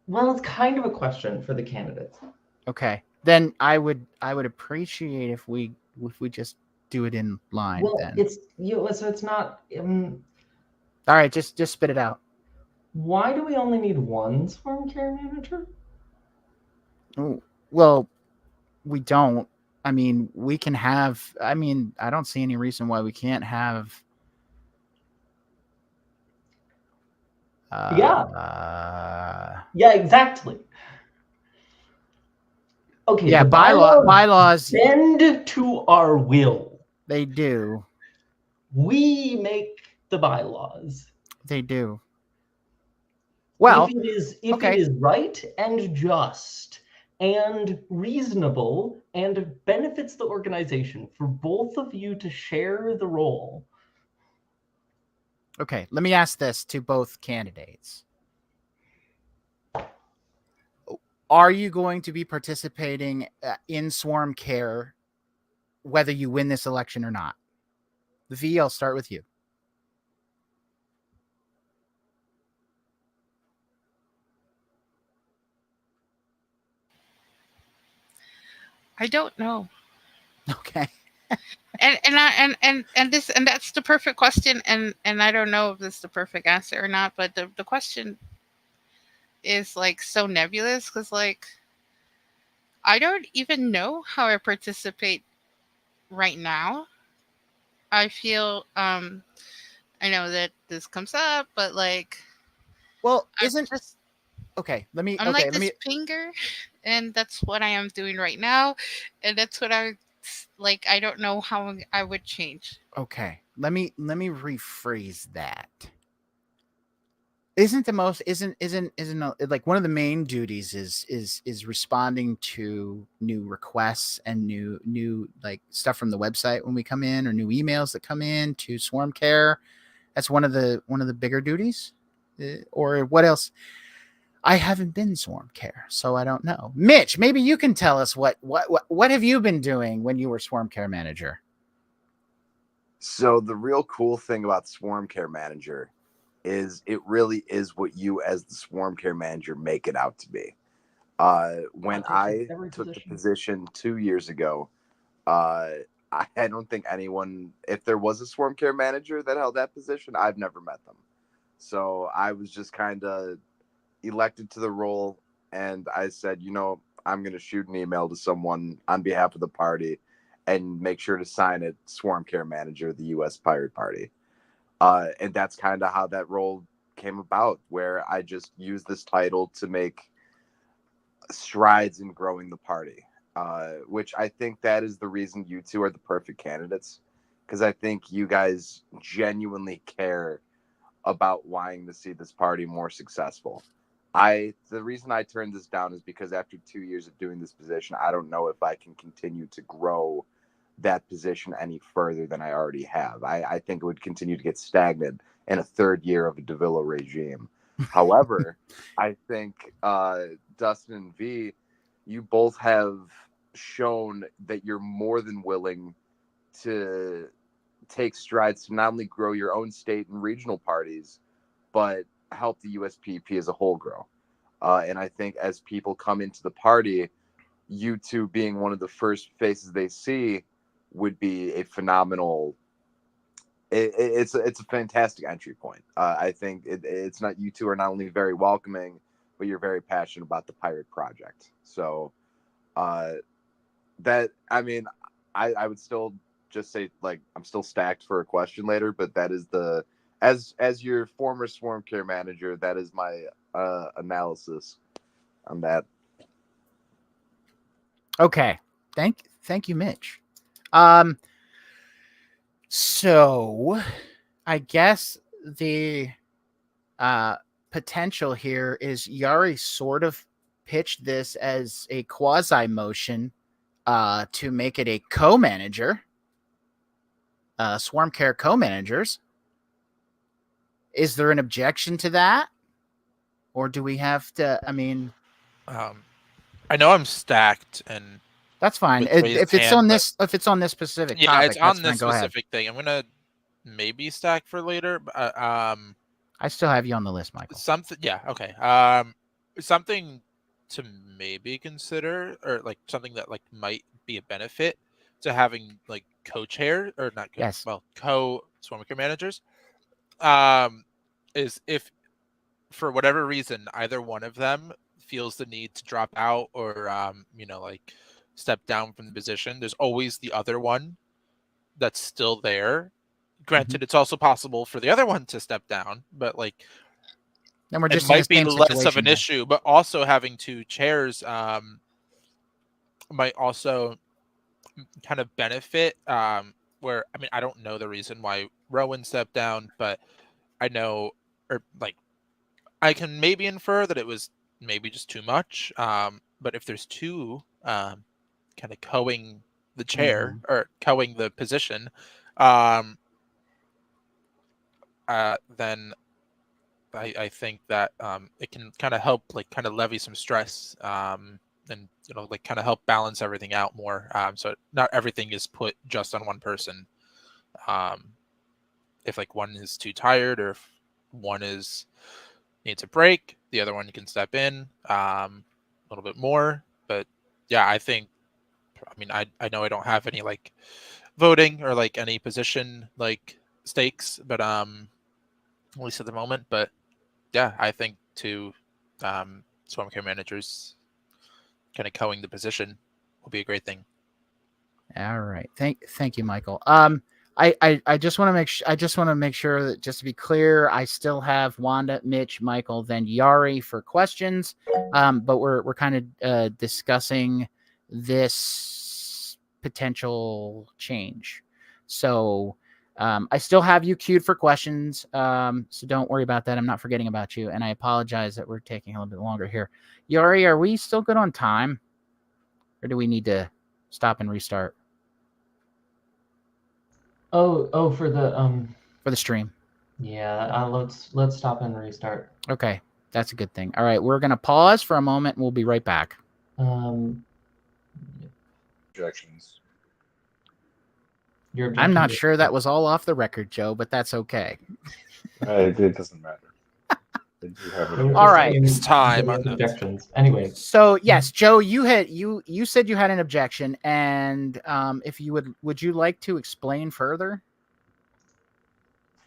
Well, it's kind of a question for the candidates. Okay. Then I would appreciate if we just do it in line. Well, then. So it's not. All right, just spit it out. Why do we only need one storm care manager? Well, we don't. I mean, we can have. I mean, I don't see any reason why we can't have. Yeah, exactly. Okay, Yeah, the bylaws. bend to our will. They do. We make the bylaws. They do. Well, if okay. it is right and just and reasonable and benefits the organization for both of you to share the role. Okay, let me ask this to both candidates. Are you going to be participating in Swarm Care whether you win this election or not? V, I'll start with you. I don't know. Okay. and that's the perfect question, and I don't know if this is the perfect answer or not, but the question is like so nebulous because like I don't even know how I participate right now. I feel I know that this comes up, but like Well, I'm isn't just okay, let me I'm okay, like let this me finger, and that's what I am doing right now, and that's what I like. I don't know how I would change. okay. Let me rephrase that. Isn't like one of the main duties is responding to new requests and new like stuff from the website when we come in, or new emails that come in to Swarm Care? That's one of the bigger duties. Or what else? I haven't been Swarm Care, so I don't know. Mitch, maybe you can tell us what have you been doing when you were Swarm Care manager? So the real cool thing about Swarm Care Manager is it really is what you as the Swarm Care Manager make it out to be. When I took the position 2 years ago, I don't think anyone, if there was a Swarm Care Manager that held that position, I've never met them. So I was just kind of elected to the role, and I said, I'm going to shoot an email to someone on behalf of the party and make sure to sign it, Swarm Care Manager of the U.S. Pirate Party. And that's kind of how that role came about, where I just used this title to make strides in growing the party, which I think that is the reason you two are the perfect candidates, because I think you guys genuinely care about wanting to see this party more successful. The reason I turned this down is because after 2 years of doing this position, I don't know if I can continue to grow that position any further than I already have. I think it would continue to get stagnant in a third year of a Davila regime. However, I think Dustin and V, you both have shown that you're more than willing to take strides to not only grow your own state and regional parties, but help the USPP as a whole grow. And I think as people come into the party, you two being one of the first faces they see would be a phenomenal. It's a fantastic entry point. I think it's not, you two are not only very welcoming, but you're very passionate about the Pirate Project. So that, I mean, I would still just say, like, I'm still stacked for a question later, but that is as your former Swarm Care manager, that is my analysis on that. Okay. Thank you, Mitch. So I guess the potential here is Yari sort of pitched this as a quasi motion to make it a co-manager, Swarm Care co-managers. Is there an objection to that? Or do we have to, I mean, I know I'm stacked, and that's fine. If it's on this specific topic, it's on this go specific thing. I'm gonna maybe stack for later, but I still have you on the list, Michael. Something, yeah, okay. Something to maybe consider, or like something that like might be a benefit to having like co-chair or not, co-Swarm Care managers, is if for whatever reason either one of them feels the need to drop out or like step down from the position, there's always the other one that's still there. Granted, it's also possible for the other one to step down, but like then we're just it might be less of an issue. But also having two chairs might also kind of benefit. Where I mean, I don't know the reason why Rowan stepped down, but I know, or like, I can maybe infer that it was maybe just too much. But if there's two kind of coing the chair or coing the position, then I think that it can kind of help, like, kind of levy some stress, and like kind of help balance everything out more. So not everything is put just on one person. If like one is too tired, or if one needs a break, the other one can step in a little bit more. But yeah, I mean, I know I don't have any like voting or like any position like stakes, but at least at the moment. But yeah, I think two swarm care managers kind of coing the position will be a great thing. All right. Thank you, Michael. I just want to make sure that, just to be clear, I still have Wanda, Mitch, Michael, then Yari for questions. But we're kind of discussing this potential change. So I still have you queued for questions. So don't worry about that. I'm not forgetting about you. And I apologize that we're taking a little bit longer here. Yari, are we still good on time? Or do we need to stop and restart? Oh, for the stream. Yeah, let's stop and restart. Okay, that's a good thing. All right, we're gonna pause for a moment and we'll be right back. Objections. I'm not sure that was all off the record, Joe, but that's okay. It doesn't matter. All right, it's time. Objections. Anyway. So yes, Joe, you said you had an objection, and if you would you like to explain further?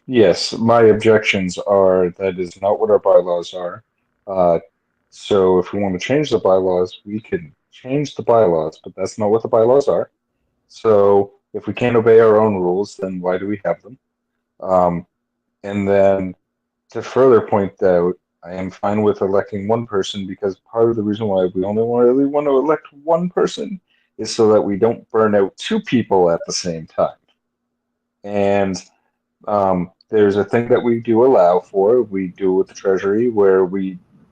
Yes, my objections are that is not what our bylaws are. So if we want to change the bylaws, we can change the bylaws, but that's not what the bylaws are. So if we can't obey our own rules, then why do we have them? And then to further point out, I am fine with electing one person, because part of the reason why we only really want to elect one person is so that we don't burn out two people at the same time. And there's a thing that we do allow for. We do with the Treasury, where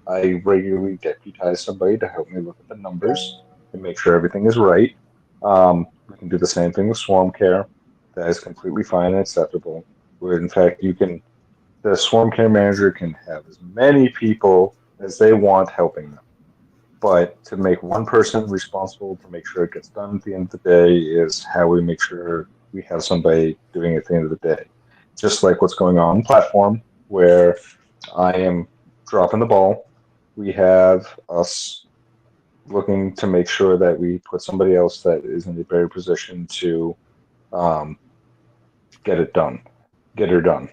I regularly deputize somebody to help me look at the numbers and make sure everything is right. We can do the same thing with Swarm Care. That is completely fine and acceptable. Where in fact the Swarm Care manager can have as many people as they want helping them. But to make one person responsible to make sure it gets done at the end of the day is how we make sure we have somebody doing it at the end of the day. Just like what's going on platform, where I am dropping the ball. We have us looking to make sure that we put somebody else that is in a better position to get her done,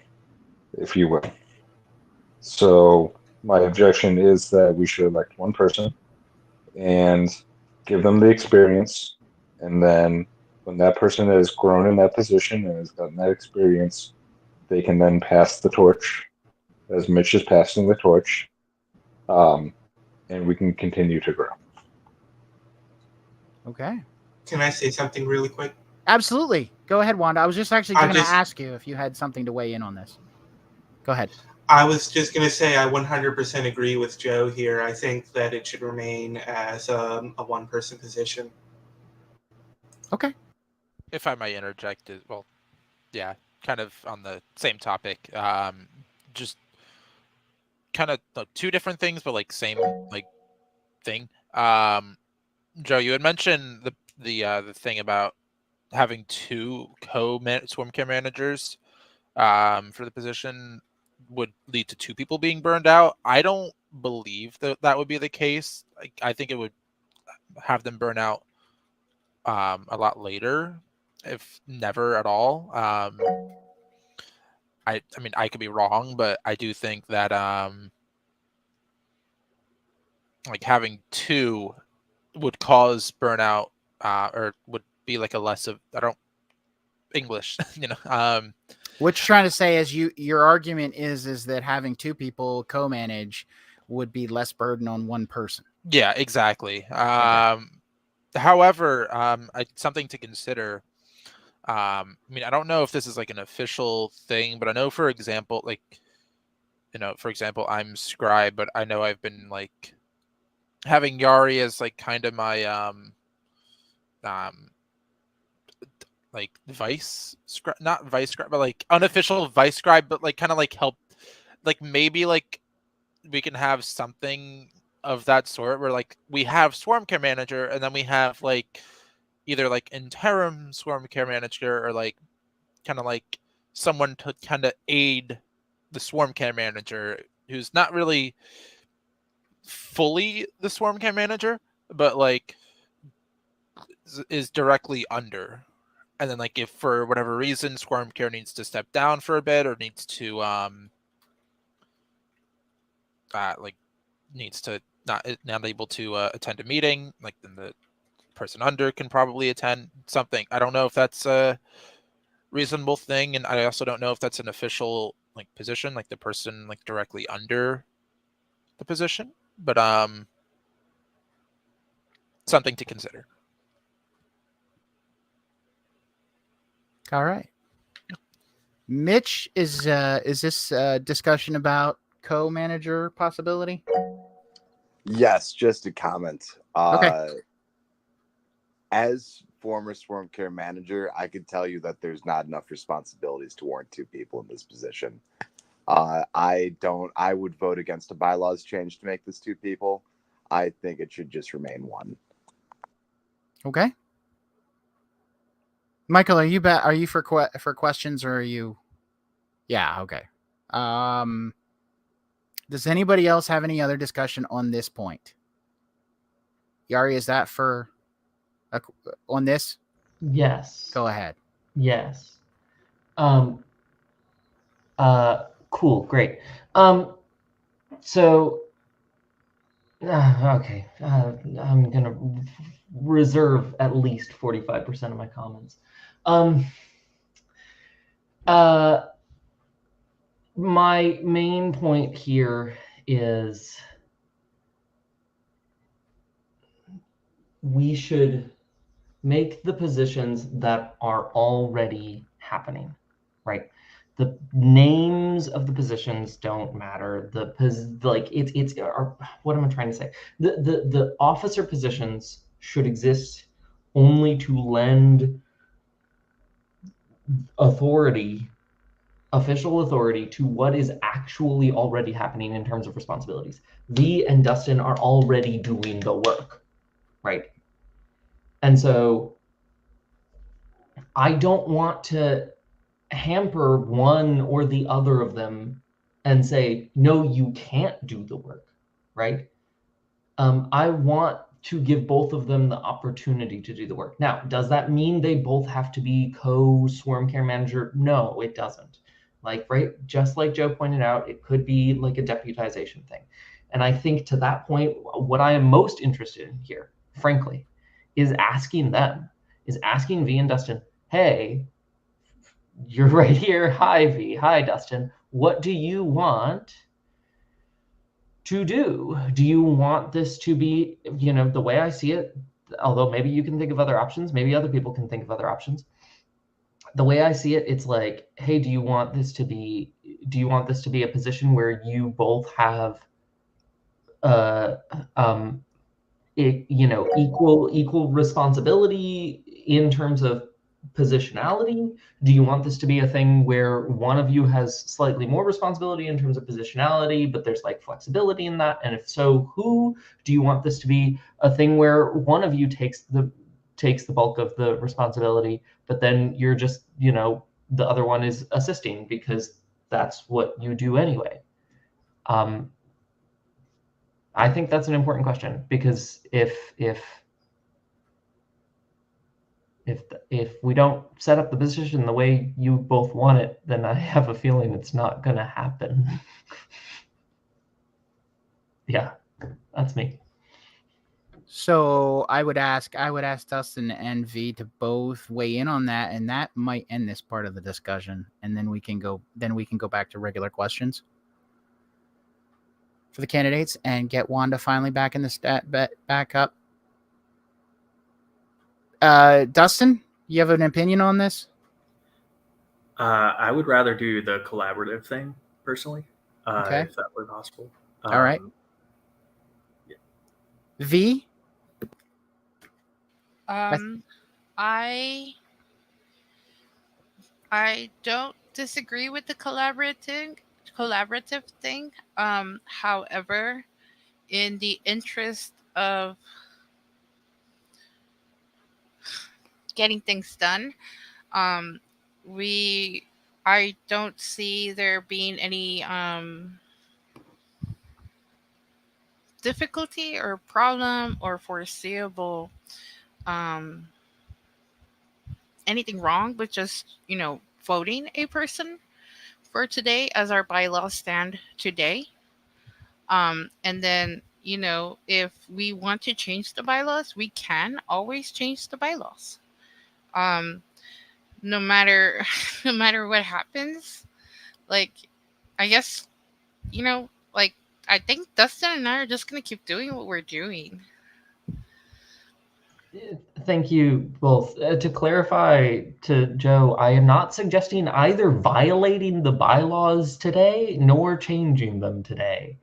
if you will. So my objection is that we should elect one person and give them the experience, and then when that person has grown in that position and has gotten that experience, they can then pass the torch, as Mitch is passing the torch, and we can continue to grow. Okay. Can I say something really quick? Absolutely. Go ahead, Wanda. I was just actually going to ask you if you had something to weigh in on this. Go ahead. I was just going to say I 100% agree with Joe here. I think that it should remain as a one-person position. Okay. If I might interject, well, yeah, kind of on the same topic. Just kind of two different things, but like same like thing. Joe, you had mentioned the thing about having two swarm care managers for the position would lead to two people being burned out. I don't believe that would be the case. I think it would have them burn out a lot later, if never at all. I mean, I could be wrong, but I do think that like having two would cause burnout, or would be like a less of English, What you're trying to say is your argument is that having two people co-manage would be less burden on one person. Yeah, exactly. However, something to consider. I mean, I don't know if this is like an official thing, but I know, for example, like, for example, I'm Scribe, but I know I've been like having Yari as like kind of my like vice scribe, not vice scribe, but like unofficial vice scribe, but like kind of like help, like maybe like we can have something of that sort where like we have Swarm Care Manager and then we have like either like interim Swarm Care Manager or like kind of like someone to kind of aid the Swarm Care Manager who's not really fully the Swarm Care Manager, but like is directly under. And then like if for whatever reason Swarm Care needs to step down for a bit or needs to needs to not able to attend a meeting, like then the person under can probably attend something. I don't know if that's a reasonable thing, and I also don't know if that's an official like position, like the person like directly under the position, but something to consider. All right. Mitch, is this discussion about co-manager possibility? Yes, just a comment. Okay. As former Swarm Care Manager, I could tell you that there's not enough responsibilities to warrant 2 people in this position. I would vote against a bylaws change to make this 2 people. I think it should just remain 1. Okay. Michael, are you for questions, or are you? Yeah. Okay. Does anybody else have any other discussion on this point? Yari, is that for on this? Yes. Go ahead. Yes. Cool. Great. So, okay. I'm gonna reserve at least 45% of my comments. My main point here is we should make the positions that are already happening, right? The names of the positions don't matter. What am I trying to say? The officer positions should exist only to lend authority, official authority, to what is actually already happening in terms of responsibilities. V and Dustin are already doing the work, right? And so I don't want to hamper one or the other of them and say, no, you can't do the work, right? I want to give both of them the opportunity to do the work. Now, does that mean they both have to be co-Swarm Care Manager? No, it doesn't. Like, right, just like Joe pointed out, it could be like a deputization thing. And I think to that point, what I am most interested in here, frankly, is asking V and Dustin, hey, you're right here. Hi, V. Hi, Dustin. What do you want to do? Do you want this to be, the way I see it, although maybe you can think of other options, maybe other people can think of other options. The way I see it, it's like, hey, do you want this to be a position where you both have equal responsibility in terms of positionality? Do you want this to be a thing where one of you has slightly more responsibility in terms of positionality, but there's like flexibility in that? And if so, who? Do you want this to be a thing where one of you takes the bulk of the responsibility, but then you're just, the other one is assisting because that's what you do anyway? I think that's an important question, because if we don't set up the position the way you both want it, then I have a feeling it's not going to happen. Yeah, that's me. So I would ask Dustin and V to both weigh in on that, and that might end this part of the discussion, and then we can go back to regular questions for the candidates and get Wanda finally back in the back up. Dustin, you have an opinion on this? I would rather do the collaborative thing personally, Okay. if that were possible. All right. V? I don't disagree with the collaborative thing. However, in the interest of getting things done, I don't see there being any difficulty or problem or foreseeable anything wrong with just voting a person for today as our bylaws stand today. And then if we want to change the bylaws, we can always change the bylaws. No matter no matter what happens, like I guess like I think Dustin and I are just gonna keep doing what we're doing. Thank you both. To clarify to Joe, I am not suggesting either violating the bylaws today nor changing them today.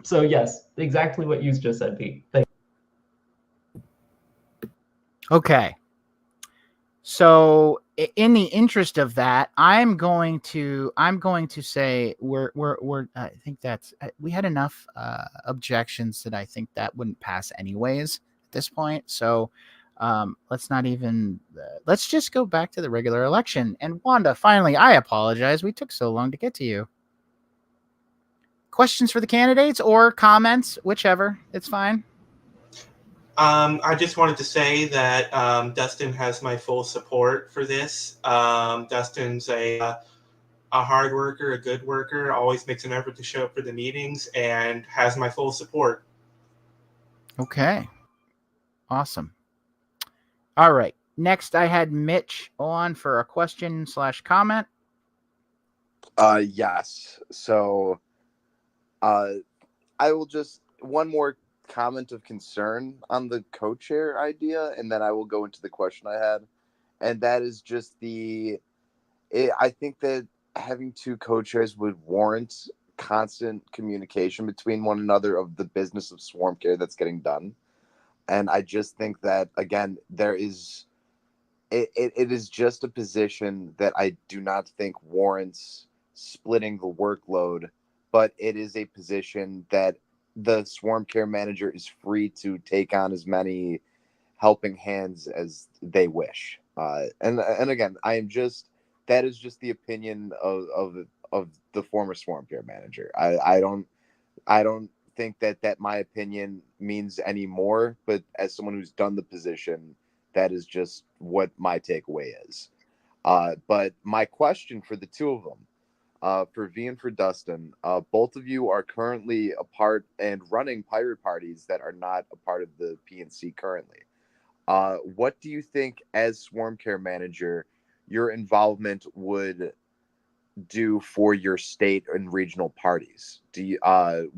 So yes, exactly what you just said, Pete. Thank you. Okay. So in the interest of that, I'm going to say we're I think that's we had enough objections that I think that wouldn't pass anyways at this point. So let's not even let's just go back to the regular election. And Wanda, finally, I apologize. We took so long to get to you. Questions for the candidates or comments, whichever. It's fine. I just wanted to say that Dustin has my full support for this. Dustin's a hard worker, a good worker, always makes an effort to show up for the meetings, and has my full support. Okay. Awesome. All right. Next, I had Mitch on for a question/comment. Yes. So I will just one more comment of concern on the co-chair idea, and then I will go into the question I had, and that is just I think that having two co-chairs would warrant constant communication between one another of the business of swarm care that's getting done. And I just think that, again, it is just a position that I do not think warrants splitting the workload, but it is a position that the swarm care manager is free to take on as many helping hands as they wish. And again, that is just the opinion of the former swarm care manager. I don't think that my opinion means any more, but as someone who's done the position, that is just what my takeaway is. But my question for the two of them, for V and for Dustin, both of you are currently a part and running pirate parties that are not a part of the PNC currently. What do you think, as swarm care manager, your involvement would do for your state and regional parties?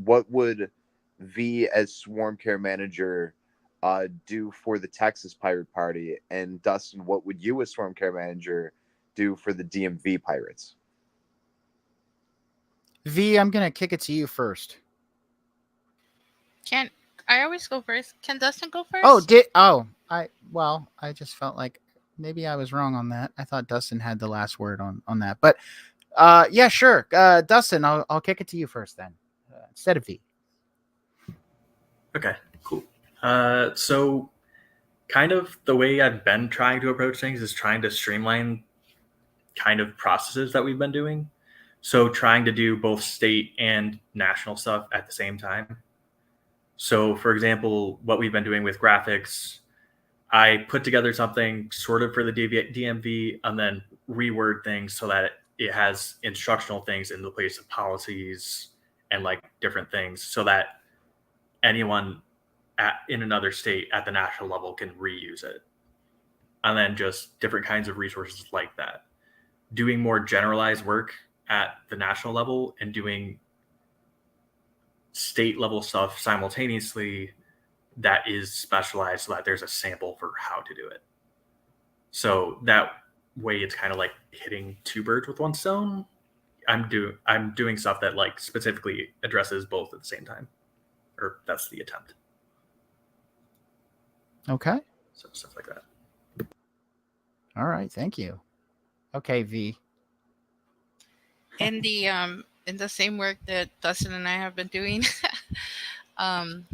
What would V, as swarm care manager, do for the Texas Pirate Party? And Dustin, what would you, as swarm care manager, do for the DMV Pirates? V, I'm gonna kick it to you first. Can I always go first? Can Dustin go first? I just felt like maybe I was wrong on that. I thought Dustin had the last word on that. But yeah, sure. Dustin, I'll kick it to you first then, instead of V. Okay, cool. So kind of the way I've been trying to approach things is trying to streamline kind of processes that we've been doing. So trying to do both state and national stuff at the same time. So for example, what we've been doing with graphics, I put together something sort of for the DMV and then reword things so that it has instructional things in the place of policies and like different things so that anyone in another state at the national level can reuse it. And then just different kinds of resources like that. Doing more generalized work at the national level and doing state level stuff simultaneously that is specialized so that there's a sample for how to do it. So that way it's kind of like hitting two birds with one stone. I'm doing stuff that like specifically addresses both at the same time, or that's the attempt. Okay. So stuff like that. All right. Thank you. Okay, V. In the same work that Dustin and I have been doing, I'm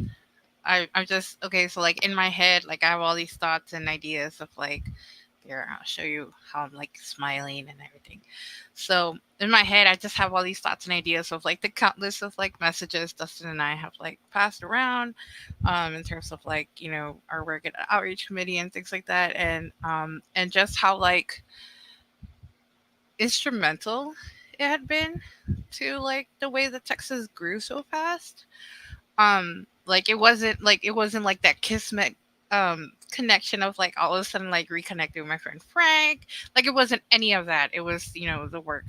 just okay. So like in my head, like I have all these thoughts and ideas of like, here I'll show you how I'm like smiling and everything. So in my head, I just have all these thoughts and ideas of like the countless of like messages Dustin and I have like passed around, in terms of like, you know, our work at the outreach committee and things like that, and just how like instrumental it had been to like the way that Texas grew so fast. Like it wasn't like that kismet connection of like all of a sudden like reconnecting with my friend Frank. Like it wasn't any of that. It was, you know, the work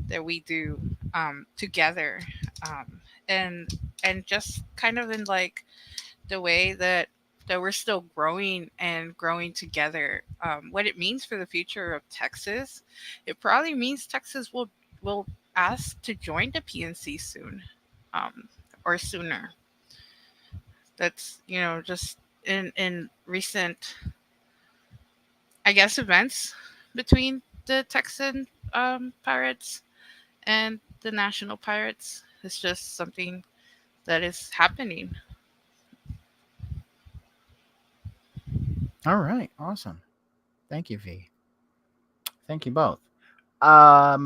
that we do together, and just kind of in like the way that we're still growing and growing together. What it means for the future of Texas, it probably means Texas will ask to join the PNC soon, or sooner. That's, you know, just in recent, I guess, events between the Texan Pirates and the National Pirates. It's just something that is happening. All right. Awesome. Thank you, V. Thank you both. I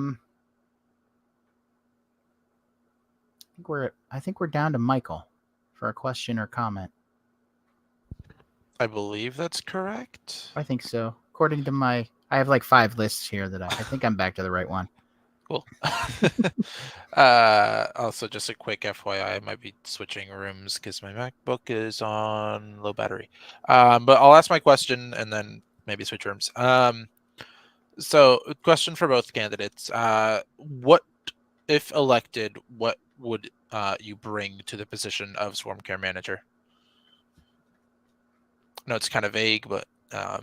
think we're down to Michael for a question or comment. I believe that's correct. I think so. According to I have like 5 lists here that I think I'm back to the right one. Cool. Also, just a quick FYI, I might be switching rooms because my MacBook is on low battery. But I'll ask my question and then maybe switch rooms. So, question for both candidates. What, if elected, what would you bring to the position of Swarm Care Manager? No, it's kind of vague, but yeah.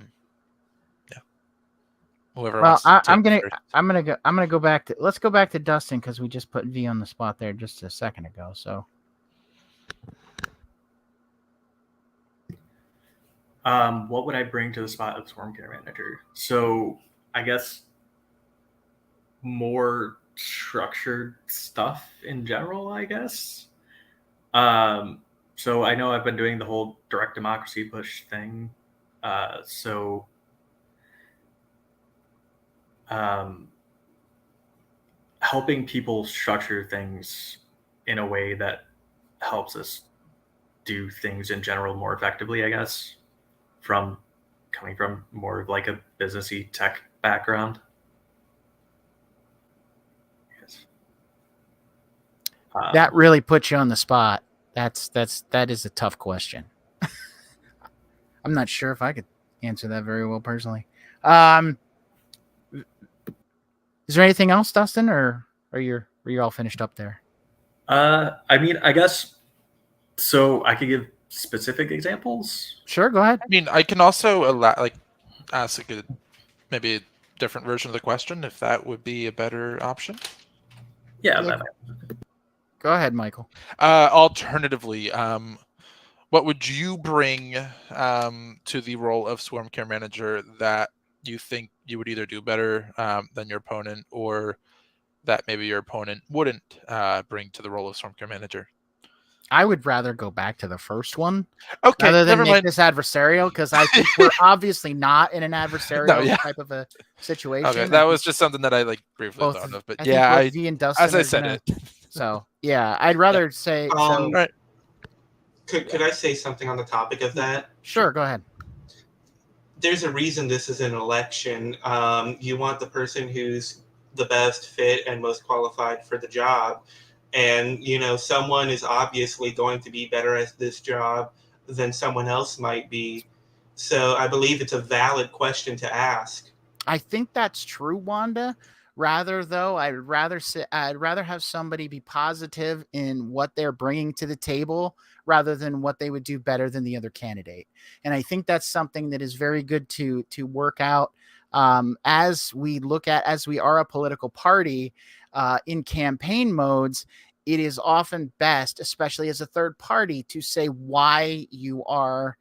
Whoever Well, wants to I'm take gonna first. go back to let's go back to Dustin because we just put V on the spot there just a second ago. So What would I bring to the spot of Swarm Care Manager? So I guess more structured stuff in general, I guess. So I know I've been doing the whole direct democracy push thing. Helping people structure things in a way that helps us do things in general more effectively, I guess, coming from more of like a businessy tech background. Yes. that really puts you on the spot. That is a tough question. I'm not sure if I could answer that very well personally. Is there anything else, Dustin, or are you all finished up there? I mean, I guess so. I could give specific examples. Sure, go ahead. I mean, I can also ask maybe a different version of the question if that would be a better option. Yeah. Go ahead, Michael. Alternatively, what would you bring to the role of Swarm Care Manager that you think you would either do better than your opponent, or that maybe your opponent wouldn't bring to the role of Swarm Care Manager? I would rather go back to the first one, okay, rather than never make mind. this adversarial, because I think we're obviously not in an adversarial type of a situation. Okay, that was just something that I like briefly thought of, but V and Dustin as I said it. So yeah, I'd rather say. So, right. Could I say something on the topic of that? Sure, go ahead. There's a reason this is an election. You want the person who's the best fit and most qualified for the job. And, you know, someone is obviously going to be better at this job than someone else might be. So I believe it's a valid question to ask. I think that's true, Wanda. I'd rather have somebody be positive in what they're bringing to the table rather than what they would do better than the other candidate. And I think that's something that is very good to work out as we are a political party in campaign modes. It is often best, especially as a third party, to say why you are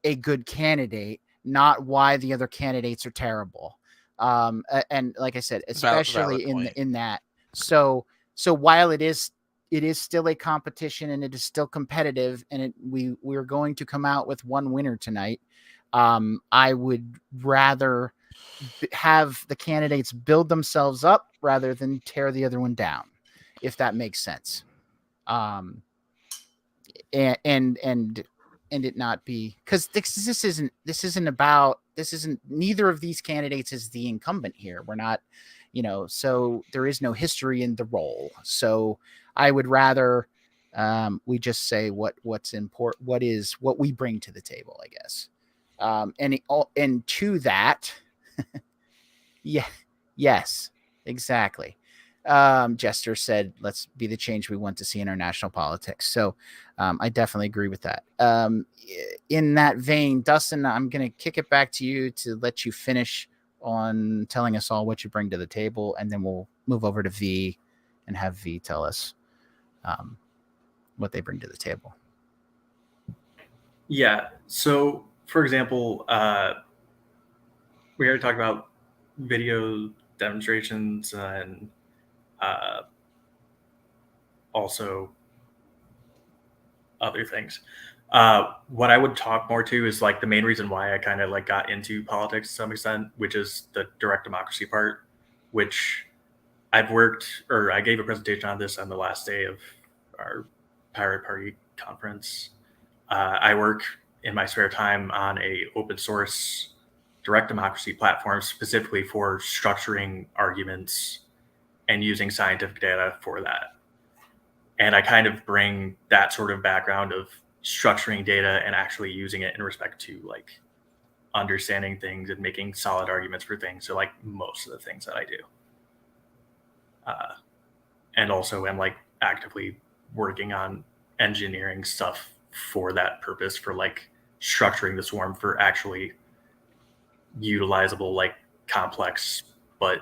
a good candidate, not why the other candidates are terrible. And like I said, especially in that. So while it is still a competition and it is still competitive, and we're going to come out with one winner tonight. I would rather have the candidates build themselves up rather than tear the other one down, if that makes sense. And it not be, because this isn't neither of these candidates is the incumbent here. We're not, so there is no history in the role. So I would rather we just say what's important, what we bring to the table, I guess. And to that, yes, exactly. Jester said, let's be the change we want to see in our national politics. So I definitely agree with that. In that vein, Dustin, I'm going to kick it back to you to let you finish on telling us all what you bring to the table, and then we'll move over to V and have V tell us what they bring to the table. Yeah. So, for example, we already talked about video demonstrations and also other things. What I would talk more to is like the main reason why I kind of like got into politics to some extent, which is the direct democracy part, which I gave a presentation on this on the last day of our Pirate Party conference. I work in my spare time on a open source direct democracy platform specifically for structuring arguments and using scientific data for that. And I kind of bring that sort of background of structuring data and actually using it in respect to like understanding things and making solid arguments for things. So like most of the things that I do. And also am like actively working on engineering stuff for that purpose, for like structuring the swarm for actually utilizable, like complex, but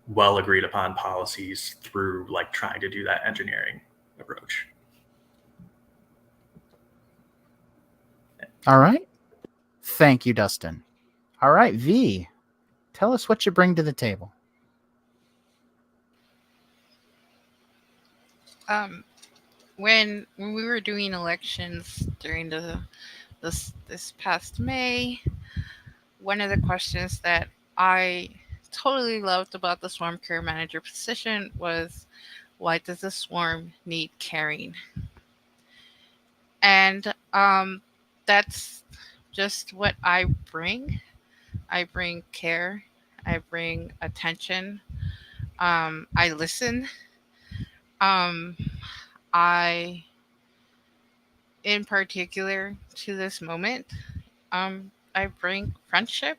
well agreed upon policies through like trying to do that engineering approach. All right. Thank you, Dustin. All right, V, tell us what you bring to the table. When we were doing elections during this past May, one of the questions that I totally loved about the swarm care manager position was, why does the swarm need caring? And that's just what I bring. I bring care. I bring attention. I listen. I, in particular to this moment, I bring friendship.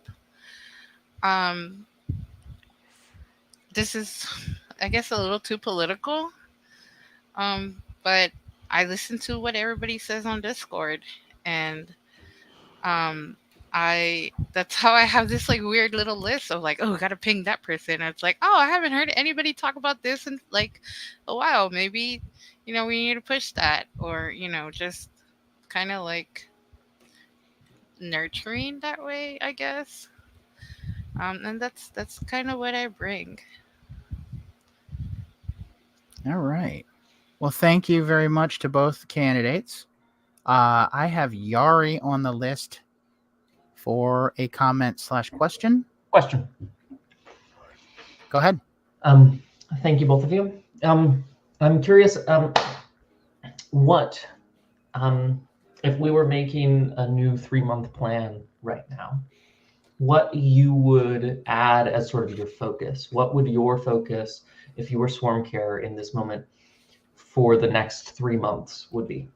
This is, I guess, a little too political, but I listen to what everybody says on Discord, and that's how I have this like weird little list of like, oh, gotta ping that person. And it's like, oh, I haven't heard anybody talk about this in like a while. Maybe, we need to push that, or, just kind of like nurturing that way, I guess. And that's kind of what I bring. All right. Well, thank you very much to both candidates. I have Yari on the list for a comment/question. Question. Go ahead. Thank you, both of you. I'm curious, what, if we were making a new 3-month plan right now, what you would add as sort of your focus? What would your focus, if you were swarm care in this moment, for the next 3 months would be?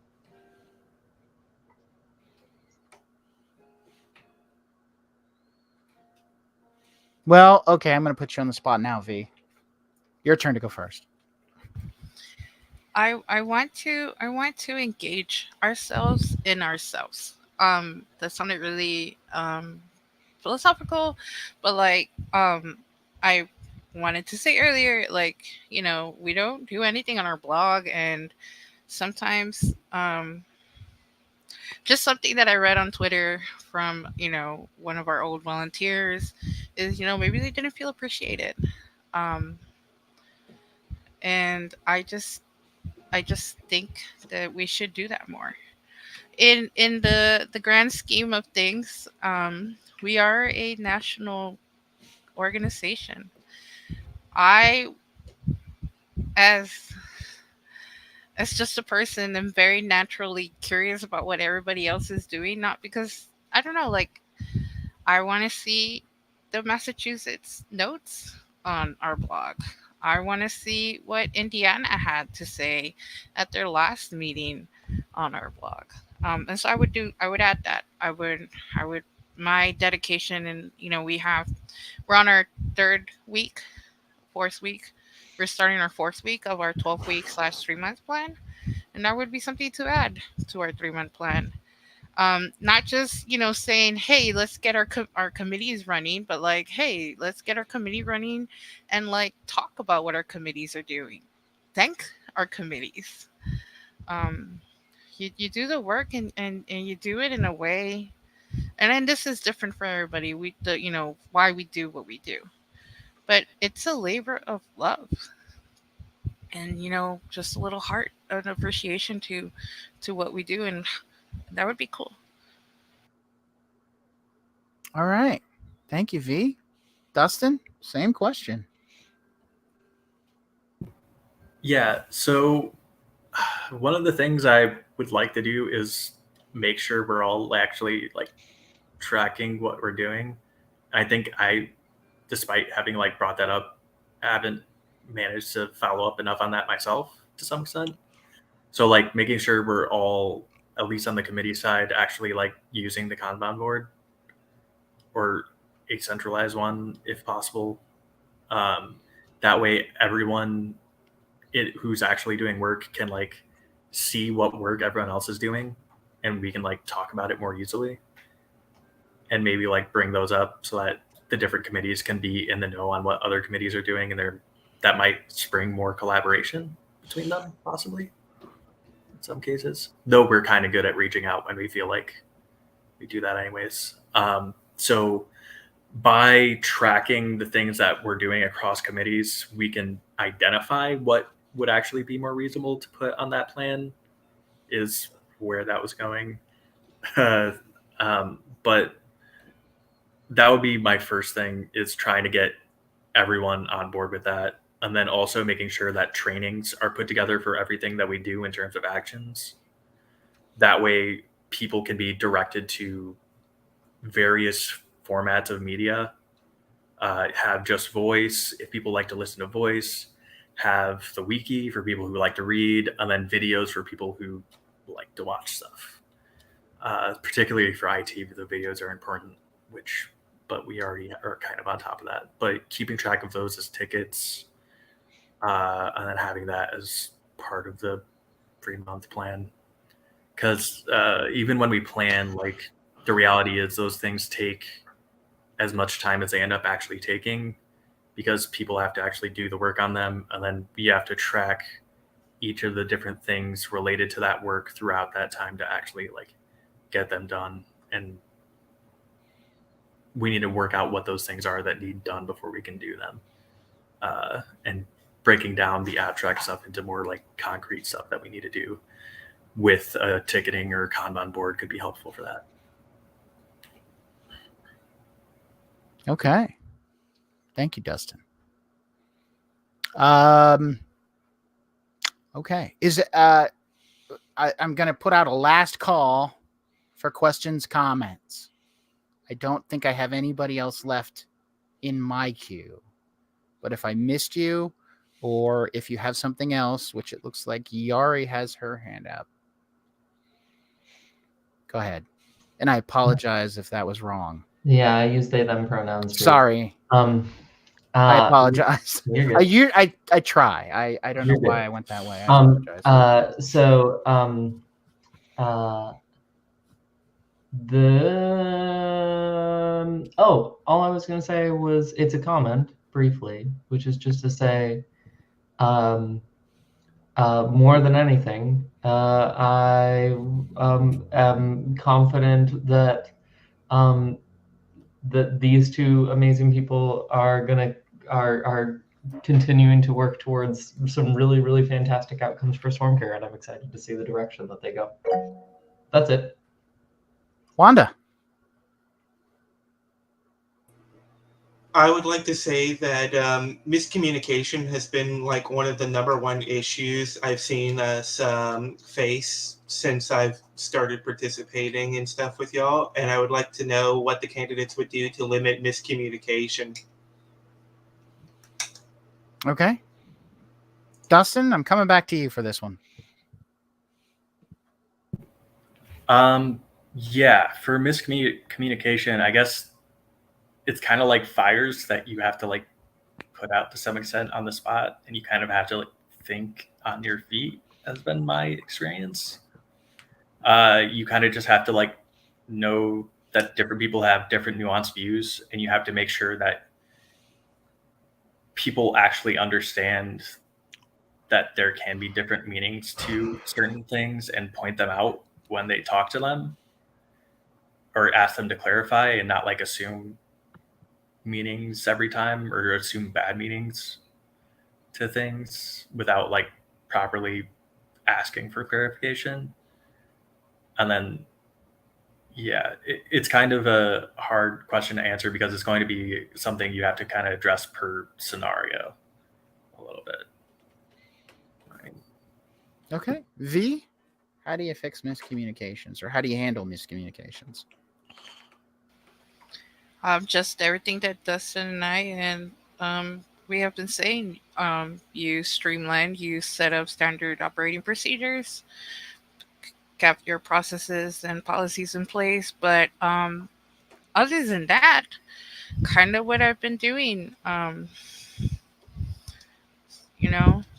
Well, okay, I'm going to put you on the spot now, V. Your turn to go first. I want to engage ourselves in ourselves. That sounded really philosophical, but like I wanted to say earlier, like, you know, we don't do anything on our blog, and sometimes just something that I read on Twitter from, you know, one of our old volunteers is, you know, maybe they didn't feel appreciated. Um, and I just think that we should do that more. In the grand scheme of things, we are a national organization. I, as just a person, am very naturally curious about what everybody else is doing. Not because, I don't know, like, I want to see the Massachusetts notes on our blog. I want to see what Indiana had to say at their last meeting on our blog. And so I would add that. I would, my dedication, and, you know, we're on our fourth week. We're starting our fourth week of our 12-week/3-month plan. And that would be something to add to our 3-month plan. Not just, you know, saying, hey, let's get our committees running, but like, hey, let's get our committee running and like talk about what our committees are doing. Thank our committees. You do the work, and you do it in a way, and then this is different for everybody. You know, why we do what we do, but it's a labor of love, and, you know, just a little heart and appreciation to what we do, and that would be cool. All right. Thank you, V. Dustin, same question. Yeah, so one of the things I would like to do is make sure we're all actually like tracking what we're doing. I think despite having like brought that up, I haven't managed to follow up enough on that myself to some extent. So like making sure we're all, at least on the committee side, actually like using the Kanban board or a centralized one if possible. That way everyone who's actually doing work can like see what work everyone else is doing, and we can like talk about it more easily, and maybe like bring those up so that the different committees can be in the know on what other committees are doing, and that might spring more collaboration between them possibly in some cases, though we're kind of good at reaching out when we feel like we do that anyways. So by tracking the things that we're doing across committees, we can identify what would actually be more reasonable to put on that plan, is where that was going. But that would be my first thing, is trying to get everyone on board with that. And then also making sure that trainings are put together for everything that we do in terms of actions. That way people can be directed to various formats of media, have just voice if people like to listen to voice, have the wiki for people who like to read, and then videos for people who like to watch stuff. Particularly for IT, the videos are important, but we already are kind of on top of that. But keeping track of those as tickets, and then having that as part of the 3-month plan. Because even when we plan, like, the reality is those things take as much time as they end up actually taking, because people have to actually do the work on them, and then we have to track each of the different things related to that work throughout that time to actually like get them done. And we need to work out what those things are that need done before we can do them. And breaking down the abstract stuff into more like concrete stuff that we need to do with a ticketing or Kanban board could be helpful for that. Okay. Thank you, Dustin. Okay. Is it, I'm going to put out a last call for questions, comments. I don't think I have anybody else left in my queue. But if I missed you, or if you have something else, which it looks like Yari has her hand up. Go ahead. And I apologize if that was wrong. Yeah, I use they them pronouns. Too. Sorry. I apologize. You're good. I try. I don't know why I went that way. I apologize. All I was going to say was it's a comment briefly, which is just to say, more than anything, I am confident that that these two amazing people are continuing to work towards some really, really fantastic outcomes for Stormcare, and I'm excited to see the direction that they go. That's it. Wanda. I would like to say that miscommunication has been like one of the #1 issues I've seen us face since I've started participating in stuff with y'all, and I would like to know what the candidates would do to limit miscommunication. Okay. Dustin, I'm coming back to you for this one. Yeah, for miscommunication, I guess it's kind of like fires that you have to like put out to some extent on the spot, and you kind of have to like think on your feet, has been my experience. You kind of just have to like know that different people have different nuanced views, and you have to make sure that people actually understand that there can be different meanings to certain things and point them out when they talk to them or ask them to clarify, and not like assume meanings every time or assume bad meanings to things without like properly asking for clarification. And then, yeah, it's kind of a hard question to answer because it's going to be something you have to kind of address per scenario a little bit. Right. Okay. V, how do you fix miscommunications, or how do you handle miscommunications? Just everything that Dustin and I and we have been saying. You streamline, you set up standard operating procedures, kept your processes and policies in place. But other than that, kind of what I've been doing.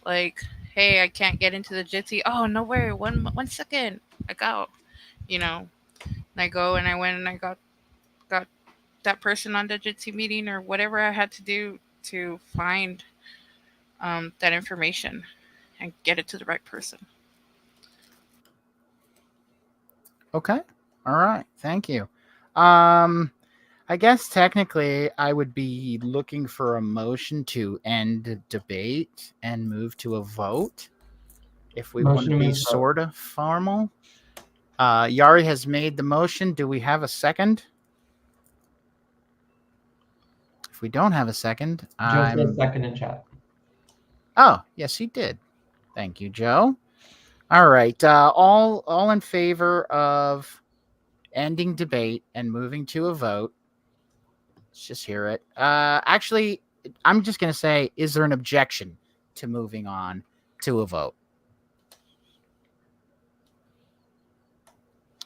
Like, hey, I can't get into the Jitsi. Oh, no way. One second. I go. And I go and I went and I got that person on the Jitsi meeting or whatever I had to do to find that information and get it to the right person. Okay. All right. Thank you. I guess technically I would be looking for a motion to end debate and move to a vote if we want to be sort of formal. Yari has made the motion. Do we have a second? If we don't have a second, Joe said second in chat. Oh, yes, he did. Thank you, Joe. All right. All in favor of ending debate and moving to a vote. Let's just hear it. Actually, I'm just going to say, is there an objection to moving on to a vote?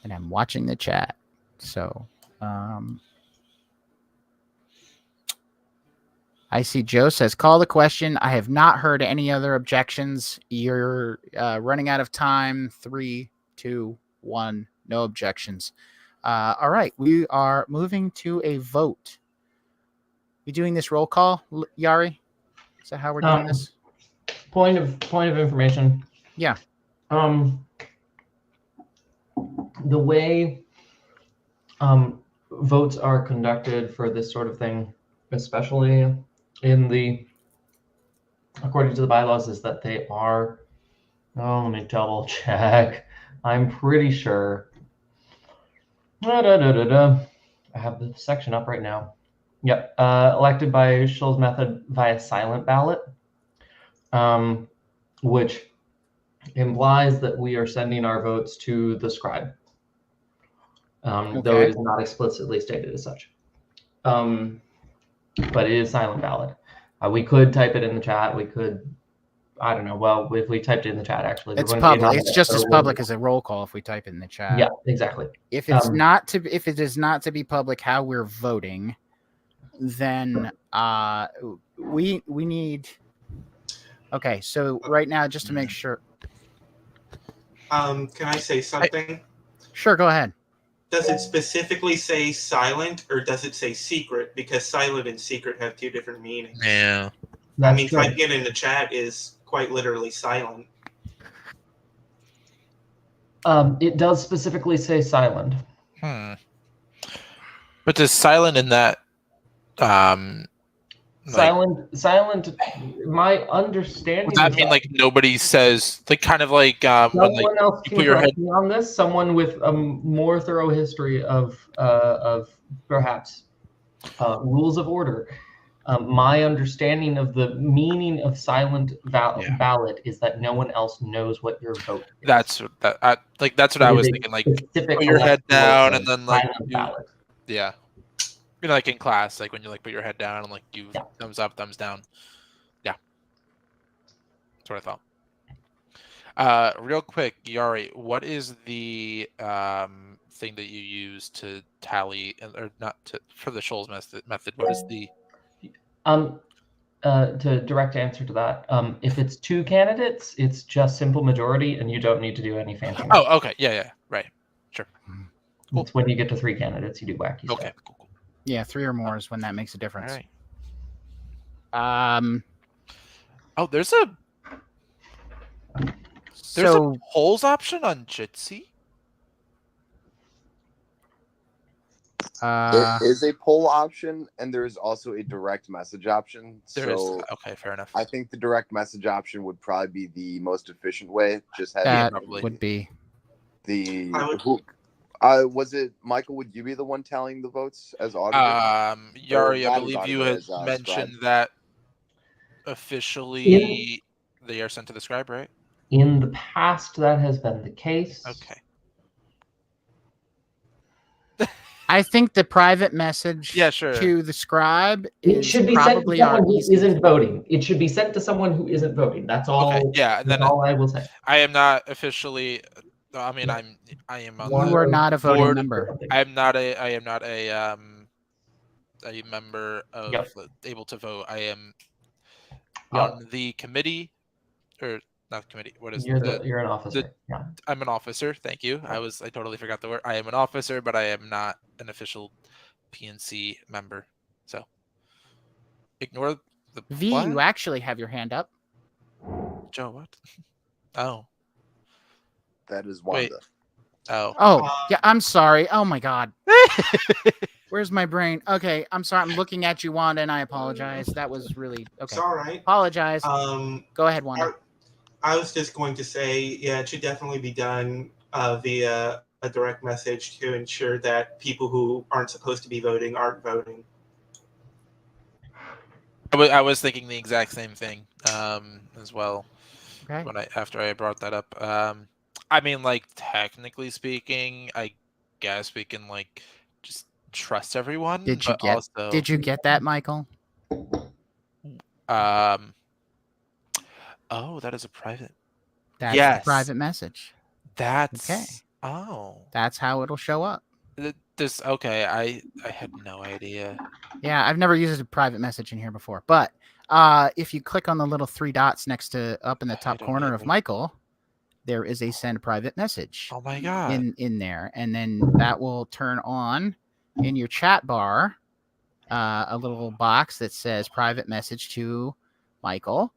And I'm watching the chat. So, I see Joe says, call the question. I have not heard any other objections. You're running out of time. 3, 2, 1. No objections. All right. We are moving to a vote. We doing this roll call, Yari? Is that how we're doing this? Point of information. Yeah. The way votes are conducted for this sort of thing, especially according to the bylaws, is that they are, let me double check. I'm pretty sure. I have the section up right now. Yep. Elected by Schul's method via silent ballot, which implies that we are sending our votes to the scribe, though it is not explicitly stated as such. But it is silent ballot. We could type it in the chat. We could I don't know. Well, if we typed it in the chat, actually, there It's wouldn't be public. an It's just as automatic public as a roll call if we type it in the chat. Yeah, exactly. If it is not to be public how we're voting, then we need. Okay, so right now, just to make sure. Can I say something? Sure, go ahead. Does it specifically say silent or does it say secret? Because silent and secret have two different meanings. Yeah. I mean, typing it in the chat is quite literally silent. It does specifically say silent. But does silent in that silent. My understanding. Does that mean like nobody says like kind of like when like else you can put your head correct me on this? Someone with a more thorough history of perhaps rules of order. My understanding of the meaning of silent ballot is that no one else knows what your vote is. That's what I was thinking. Like put your head down and then like yeah. You know, like in class, like when you like put your head down and like you thumbs up, thumbs down. Yeah. That's what I thought. Real quick, Yari, what is the thing that you use to tally or not to for the Shoals method? What is the to direct answer to that, if it's 2 candidates, it's just simple majority, and you don't need to do any fancy. Oh, okay, yeah, right, sure. Cool. It's when you get to 3 candidates, you do wacky stuff. Okay, cool. Yeah, 3 or more is when that makes a difference. All right. Oh, there's a polls option on Jitsi. There is a poll option, and there is also a direct message option. Okay, fair enough. I think the direct message option would probably be the most efficient way. Just having that would be the. Was it Michael? Would you be the one tallying the votes as auditor? Yari, I believe you had mentioned that officially they are sent to the scribe, right? In the past, that has been the case. Okay. I think the private message sure. to the scribe it should be sent to someone who isn't voting. It should be sent to someone who isn't voting. That's all. Okay. Yeah, and then all I will say. I am not officially. I mean, I am on. You are not a voting board. member. I am not a member of able to vote. I am on the committee, or not committee. What is you're an officer? I'm an officer. Thank you. I totally forgot the word. I am an officer, but I am not an official PNC member. So ignore the V. what? You actually have your hand up. Joe, what? Oh. That is Wanda. Wait. Oh. Oh, yeah. I'm sorry. Oh my God. Where's my brain? Okay, I'm sorry. I'm looking at you, Wanda, and I apologize. That was really okay. It's all right. Apologize. Go ahead, Wanda. I was just going to say, yeah, it should definitely be done via a direct message to ensure that people who aren't supposed to be voting aren't voting. I was thinking the exact same thing as well. Okay. After I brought that up. I mean, like technically speaking, I guess we can like just trust everyone. Did you get that, Michael? Oh, that is a private. That's a private message. That's okay. Oh, that's how it'll show up. Okay. I had no idea. Yeah, I've never used a private message in here before, but if you click on the little 3 dots next to up in the top corner of Michael, there is a send private message. Oh my God. In there, and then that will turn on in your chat bar a little box that says private message to Michael.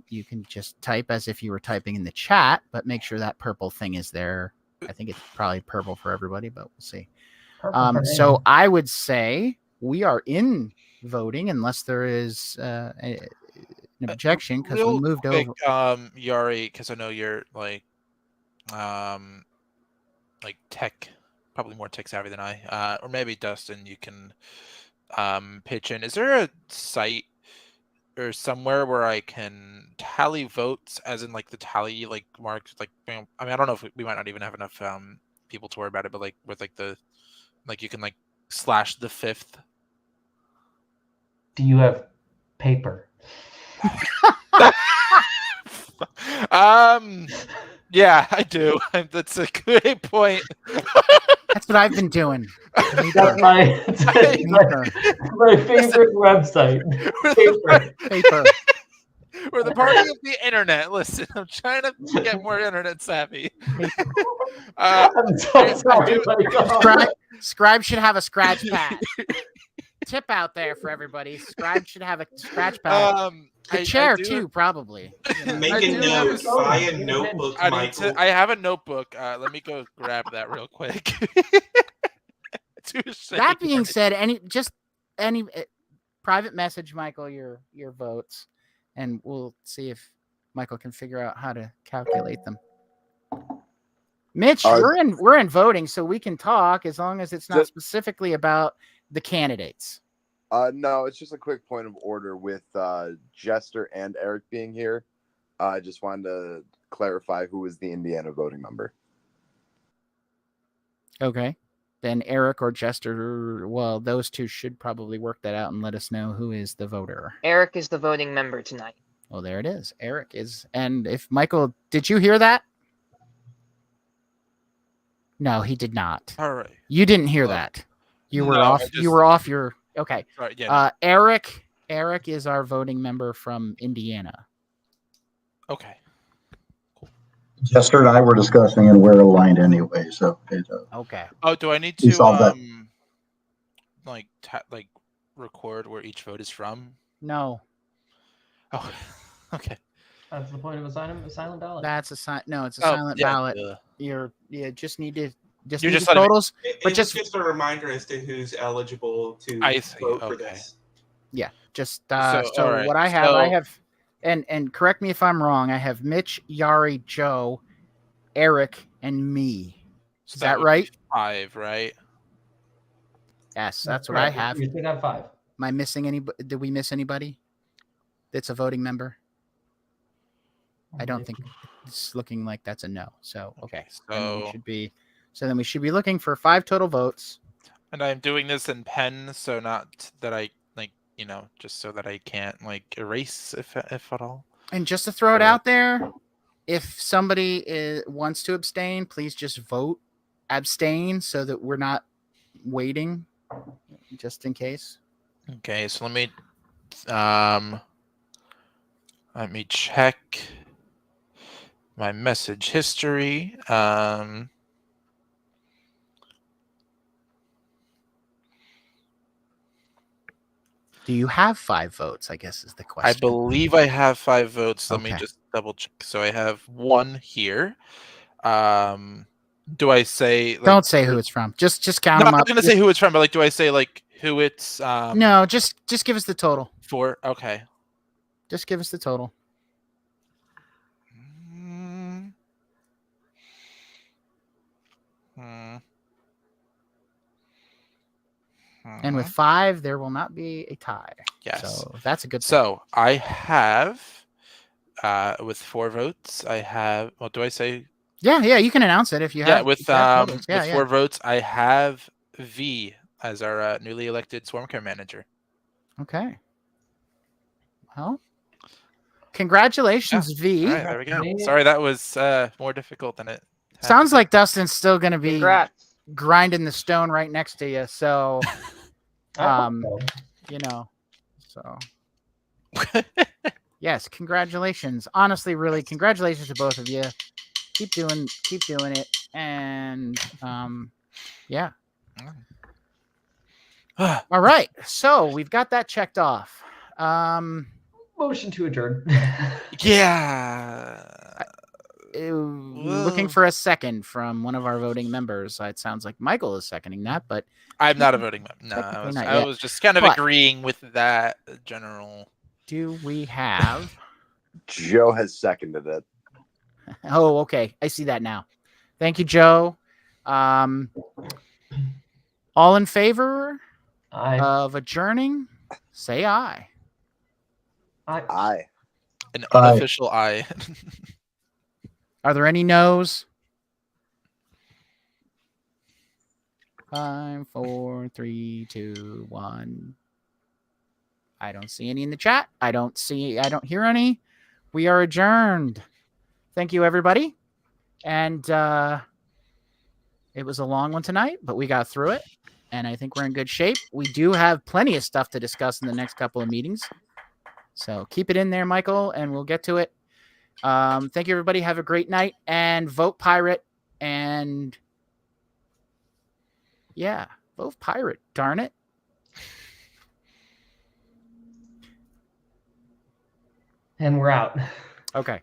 You can just type as if you were typing in the chat, but make sure that purple thing is there. I think it's probably purple for everybody, but we'll see. So I would say we are in voting unless there is an objection because we moved over. Yari, because I know you're like tech, probably more tech savvy than I, or maybe Dustin, you can pitch in. Is there a site or somewhere where I can tally votes, as in like the tally like marks, like I mean, I don't know if we might not even have enough people to worry about it, but like with like the you can like / the 5th. Do you have paper? Yeah, I do. That's a great point. That's what I've been doing. That's my, that's Paper. my favorite website. Paper. Paper. We're the party of the internet. Listen, I'm trying to get more internet savvy. I'm so sorry, Michael. Scribe should have a scratch pad. Tip out there for everybody. Scribe should have a scratch pad. The chair too, probably. Make a note. Buy a notebook, Michael. I have a notebook. Let me go grab that real quick. That being said, any private message Michael your votes, and we'll see if Michael can figure out how to calculate them. Mitch, we're in voting, so we can talk as long as it's not specifically about the candidates. No, it's just a quick point of order with Jester and Eric being here. I just wanted to clarify who is the Indiana voting member. Okay. Then Eric or Jester, well, those two should probably work that out and let us know who is the voter. Eric is the voting member tonight. Well, there it is. Eric is. And if Michael, did you hear that? No, he did not. All right. You didn't hear that. You were off. You were off your. Okay. Sorry, yeah. Eric is our voting member from Indiana. Okay. Jester and I were discussing, and we're aligned anyway. So okay. Oh, do I need We solved to that. like record where each vote is from? No. Oh, okay. That's the point of a silent ballot. That's a sign. No, it's a silent ballot. You just need to You're need just the letting me- totals. But just a reminder as to who's eligible to vote for this. Yeah, just So, so all right, what I have, so- I have, and correct me if I'm wrong. I have Mitch, Yari, Joe, Eric, and me. Is that would be right? 5, right? Yes, that's what I have. You should have 5. Am I missing anybody? Did we miss anybody? That's a voting member. I don't think it's looking like that's a no. So okay, then we should be looking for 5 total votes. And I'm doing this in pen, so not that I just so that I can't erase if at all. And just to throw it out there, if somebody wants to abstain, please just vote abstain so that we're not waiting, just in case. Okay, so let me check my message history. Do you have 5 votes? I guess is the question. I believe I have 5 votes. Let me Okay. just double check. So I have 1 here. Do I say? Don't say who it's from. Just count No, them I'm up. not gonna say who it's from, but do I say who it's? No, just give us the total. 4. Okay. Just give us the total. And with 5, there will not be a tie. Yes. So that's a good thing. So I have, with 4 votes, I have. Well, do I say? Yeah, you can announce it if you have. Yeah, with if you have totals. Yeah, with 4 votes, I have V as our newly elected swarm care manager. Okay. Well, congratulations, V. All right, there we go. Sorry, that was more difficult than it. Sounds like Dustin's still going to be Congrats. grinding the stone right next to you. So, so yes, congratulations. Honestly, really, congratulations to both of you. Keep doing it. And yeah. All right. So we've got that checked off. Motion to adjourn. Yeah. Looking for a second from one of our voting members. It sounds like Michael is seconding that, but I'm not a voting member. No, I was just kind of agreeing with that general. Do we have? Joe has seconded it. Oh, okay. I see that now. Thank you, Joe. All in favor of adjourning? Say aye. Aye. An unofficial aye. Are there any no's? 5, 4, 3, 2, 1. I don't see any in the chat. I don't hear any. We are adjourned. Thank you, everybody. And it was a long one tonight, but we got through it. And I think we're in good shape. We do have plenty of stuff to discuss in the next couple of meetings. So keep it in there, Michael, and we'll get to it. Thank you, everybody. Have a great night. And vote Pirate. And yeah, vote Pirate. Darn it. And we're out. Okay.